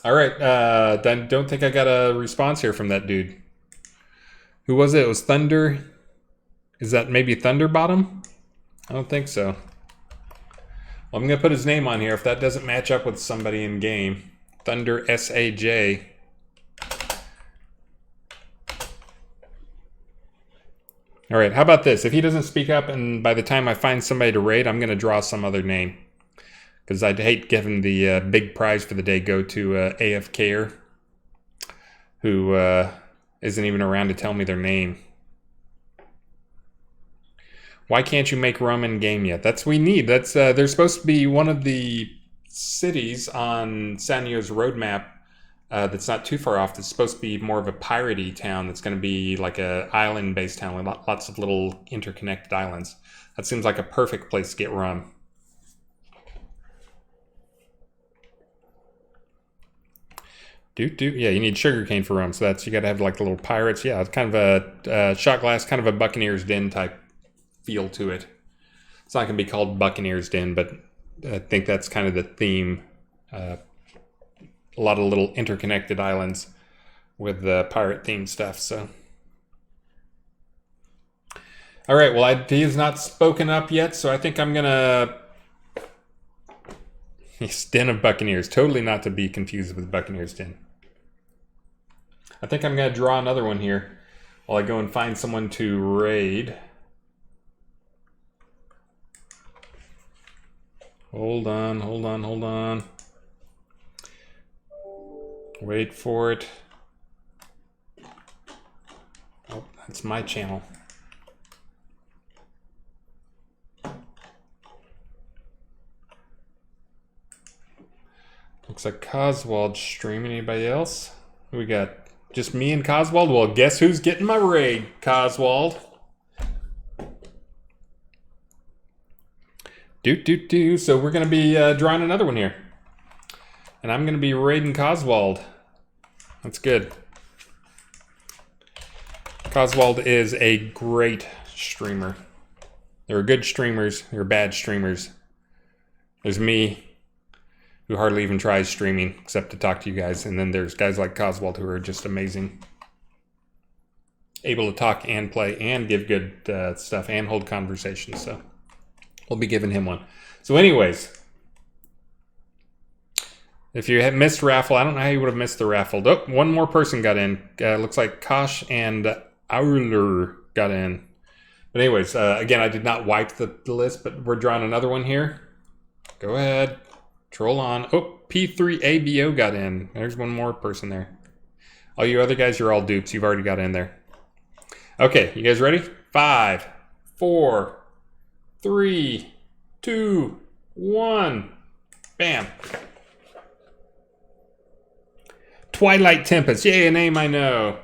All right, I don't think I got a response here from that dude. Who was it? It was Thunder. Is that maybe Thunderbottom? I don't think so. Well, I'm going to put his name on here if that doesn't match up with somebody in game. Thunder SAJ. All right, how about this? If he doesn't speak up and by the time I find somebody to raid, I'm going to draw some other name. Because I'd hate giving the big prize for the day go to AFKer, who isn't even around to tell me their name. Why can't you make rum in game yet? That's what we need. That's they're supposed to be one of the cities on Sanyo's roadmap that's not too far off. That's supposed to be more of a piratey town. That's going to be like a island-based town with lots of little interconnected islands. That seems like a perfect place to get rum. Yeah, you need sugarcane for rum, so that's, you got to have like the little pirates. Yeah, it's kind of a shot glass, kind of a Buccaneer's Den type feel to it. It's not going to be called Buccaneer's Den, but I think that's kind of the theme. A lot of little interconnected islands with the pirate themed stuff. So, all right. Well, he has not spoken up yet, so I think I'm gonna. Den of Buccaneers, totally not to be confused with Buccaneer's Den. I think I'm gonna draw another one here while I go and find someone to raid. Hold on. Wait for it. Oh, that's my channel. Looks like Coswald's streaming. Anybody else? Who we got? Just me and Coswald? Well, guess who's getting my raid, Coswald? So we're going to be drawing another one here. And I'm going to be raiding Coswald. That's good. Coswald is a great streamer. There are good streamers. There are bad streamers. There's me, who hardly even tries streaming except to talk to you guys. And then there's guys like Coswald who are just amazing. Able to talk and play and give good stuff and hold conversations. So we'll be giving him one. So anyways, if you had missed Raffle, I don't know how you would have missed the Raffle. Oh, one more person got in. Looks like Kosh and Auler got in. But anyways, again, I did not wipe the list, but we're drawing another one here. Go ahead. Troll on. Oh, P3ABO got in. There's one more person there. All you other guys, you're all dupes. You've already got in there. Okay, you guys ready? 5, 4, 3, 2, 1. Bam. Twilight Tempest. Yay, a name I know.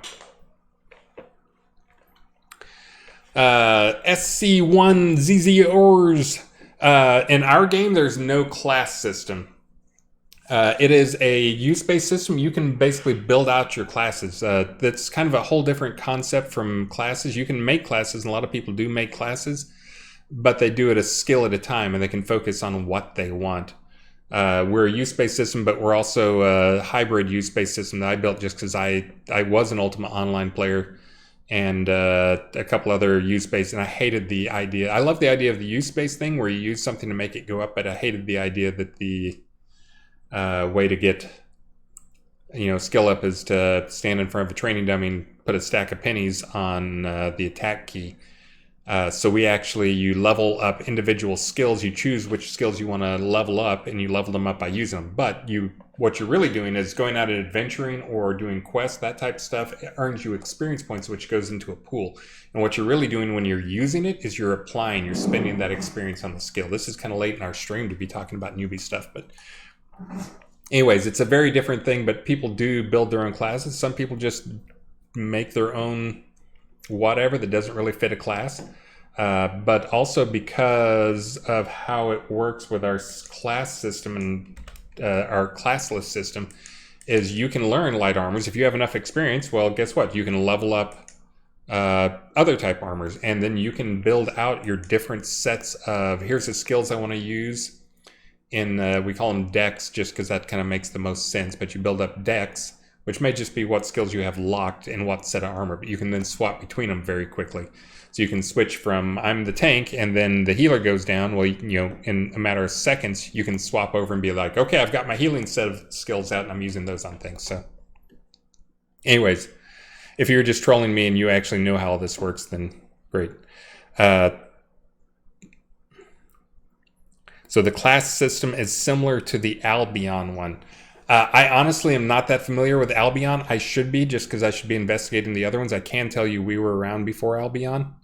SC1ZZORs. In our game, there's no class system. It is a use-based system. You can basically build out your classes. That's kind of a whole different concept from classes. You can make classes, and a lot of people do make classes. but they do it a skill at a time, and they can focus on what they want. We're a use-based system, but we're also a hybrid use-based system that I built just because I was an Ultima Online player and a couple other use-based, and I hated the idea. I love the idea of the use-based thing where you use something to make it go up, but I hated the idea that the way to get skill up is to stand in front of a training dummy and put a stack of pennies on the attack key. So you level up individual skills. You choose which skills you want to level up, and you level them up by using them. But what you're really doing is going out and adventuring or doing quests, that type of stuff. It earns you experience points, which goes into a pool. And what you're really doing when you're using it is you're spending that experience on the skill. This is kind of late in our stream to be talking about newbie stuff, but anyways, it's a very different thing. But people do build their own classes. Some people just make their own whatever that doesn't really fit a class. But also because of how it works with our class system and our classless system is you can learn light armors. If you have enough experience, well, guess what? You can level up other type armors, and then you can build out your different sets of, here's the skills I want to use in, we call them decks just because that kind of makes the most sense, but you build up decks, which may just be what skills you have locked in what set of armor, but you can then swap between them very quickly. So you can switch from I'm the tank and then the healer goes down. Well, in a matter of seconds, you can swap over and be like, okay, I've got my healing set of skills out and I'm using those on things. So anyways, if you're just trolling me and you actually know how all this works, then great. So the class system is similar to the Albion one. I honestly am not that familiar with Albion. I should be, just because I should be investigating the other ones. I can tell you we were around before Albion,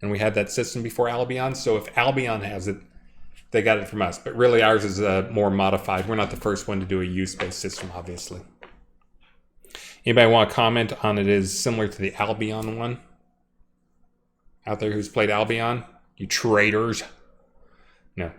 and we had that system before Albion. So if Albion has it, they got it from us. But really ours is more modified. We're not the first one to do a use-based system, obviously. Anybody want to comment on it is similar to the Albion one? Out there who's played Albion? You traitors. No.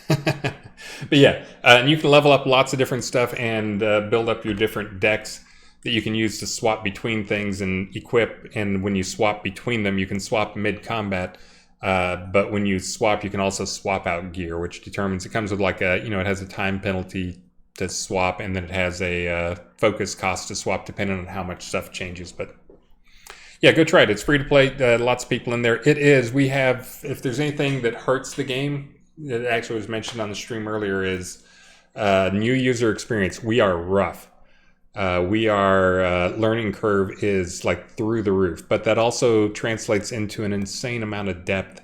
But yeah, and you can level up lots of different stuff and build up your different decks that you can use to swap between things and equip. And when you swap between them, you can swap mid-combat. But when you swap, you can also swap out gear, which determines, it comes with like a, it has a time penalty to swap, and then it has a focus cost to swap depending on how much stuff changes. But yeah, go try it. It's free to play. Lots of people in there. It is. We have, if there's anything that hurts the game, that actually was mentioned on the stream earlier, is new user experience. We are rough. Learning curve is like through the roof, but that also translates into an insane amount of depth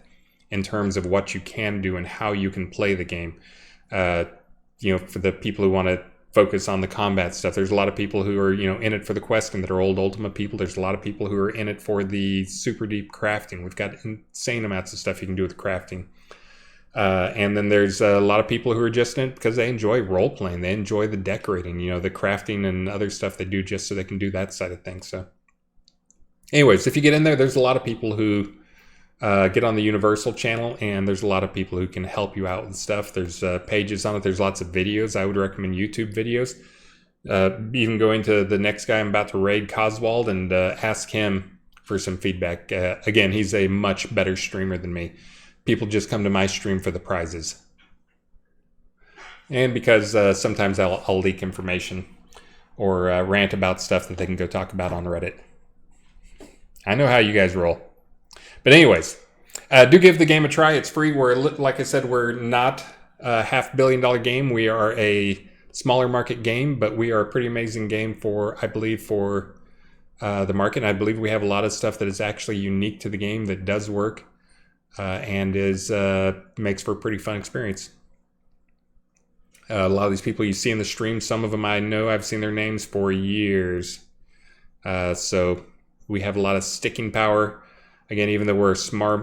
in terms of what you can do and how you can play the game. For the people who want to focus on the combat stuff, there's a lot of people who are, in it for the questing that are old Ultima people. There's a lot of people who are in it for the super deep crafting. We've got insane amounts of stuff you can do with crafting. And then there's a lot of people who are just in it because they enjoy role-playing. They enjoy the decorating, the crafting and other stuff they do just so they can do that side of things. So anyways, if you get in there, there's a lot of people who get on the Universal channel, and there's a lot of people who can help you out with stuff. There's pages on it. There's lots of videos. I would recommend YouTube videos. Even going to the next guy I'm about to raid, Coswald, and ask him for some feedback. Again, he's a much better streamer than me. People just come to my stream for the prizes. And because sometimes I'll leak information or rant about stuff that they can go talk about on Reddit. I know how you guys roll. But anyways, do give the game a try. It's free. Like I said, we're not a $500 million game. We are a smaller market game, but we are a pretty amazing game for the market. And I believe we have a lot of stuff that is actually unique to the game that does work. And makes for a pretty fun experience. A lot of these people you see in the stream, some of them I know, I've seen their names for years. So we have a lot of sticking power. Again, even though we're a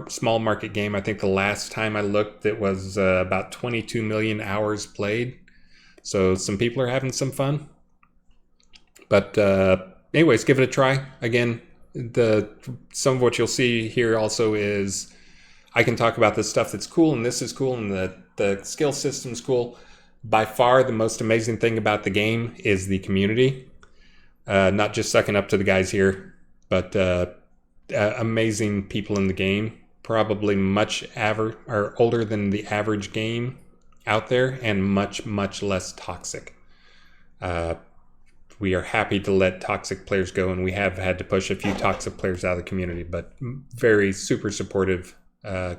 small market game, I think the last time I looked, it was about 22 million hours played. So some people are having some fun. But anyways, give it a try. Again, some of what you'll see here also is I can talk about this stuff that's cool, and this is cool, and the skill system's cool. By far, the most amazing thing about the game is the community. Not just sucking up to the guys here, but amazing people in the game, probably much or older than the average game out there, and much, much less toxic. We are happy to let toxic players go, and we have had to push a few toxic players out of the community, but very super supportive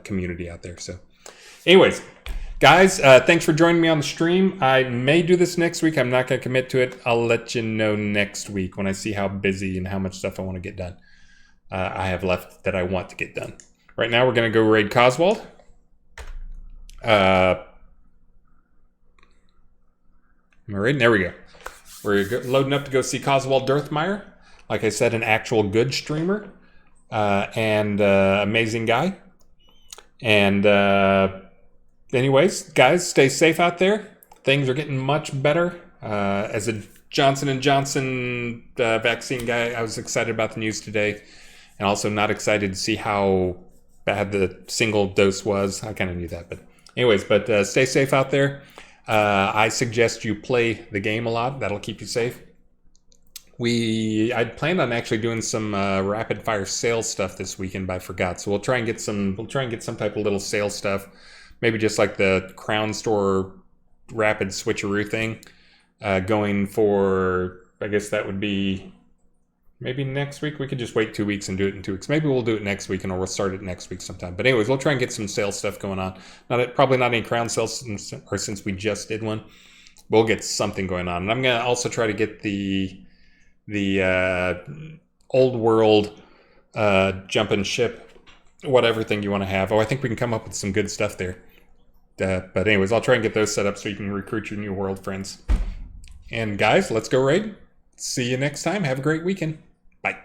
community out there. So anyways, guys, thanks for joining me on the stream. I may do this next week. I'm not going to commit to it. I'll let you know next week when I see how busy and how much stuff I want to get done. I have left that I want to get done. Right now, we're going to go raid Coswald. Am I raiding? There we go. We're loading up to go see Coswald Dirthmeyer. Like I said, an actual good streamer and amazing guy. And anyways, guys, stay safe out there. Things are getting much better. As a Johnson & Johnson vaccine guy, I was excited about the news today, and also not excited to see how bad the single dose was. I kind of knew that, but anyways, stay safe out there. I suggest you play the game a lot. That'll keep you safe. I'd planned on actually doing some rapid fire sales stuff this weekend, but I forgot. So we'll try and get some type of little sales stuff. Maybe just like the Crown Store rapid switcheroo thing going for, I guess that would be maybe next week. We could just wait 2 weeks and do it in 2 weeks. Maybe we'll do it next week, and we'll start it next week sometime. But anyways, we'll try and get some sales stuff going on. Probably not any Crown sales since we just did one. We'll get something going on. And I'm going to also try to get the old world jumping ship, whatever thing you want to have. I think we can come up with some good stuff there. But anyways, I'll try and get those set up so you can recruit your new world friends. And guys, let's go raid. See you next time. Have a great weekend. Bye.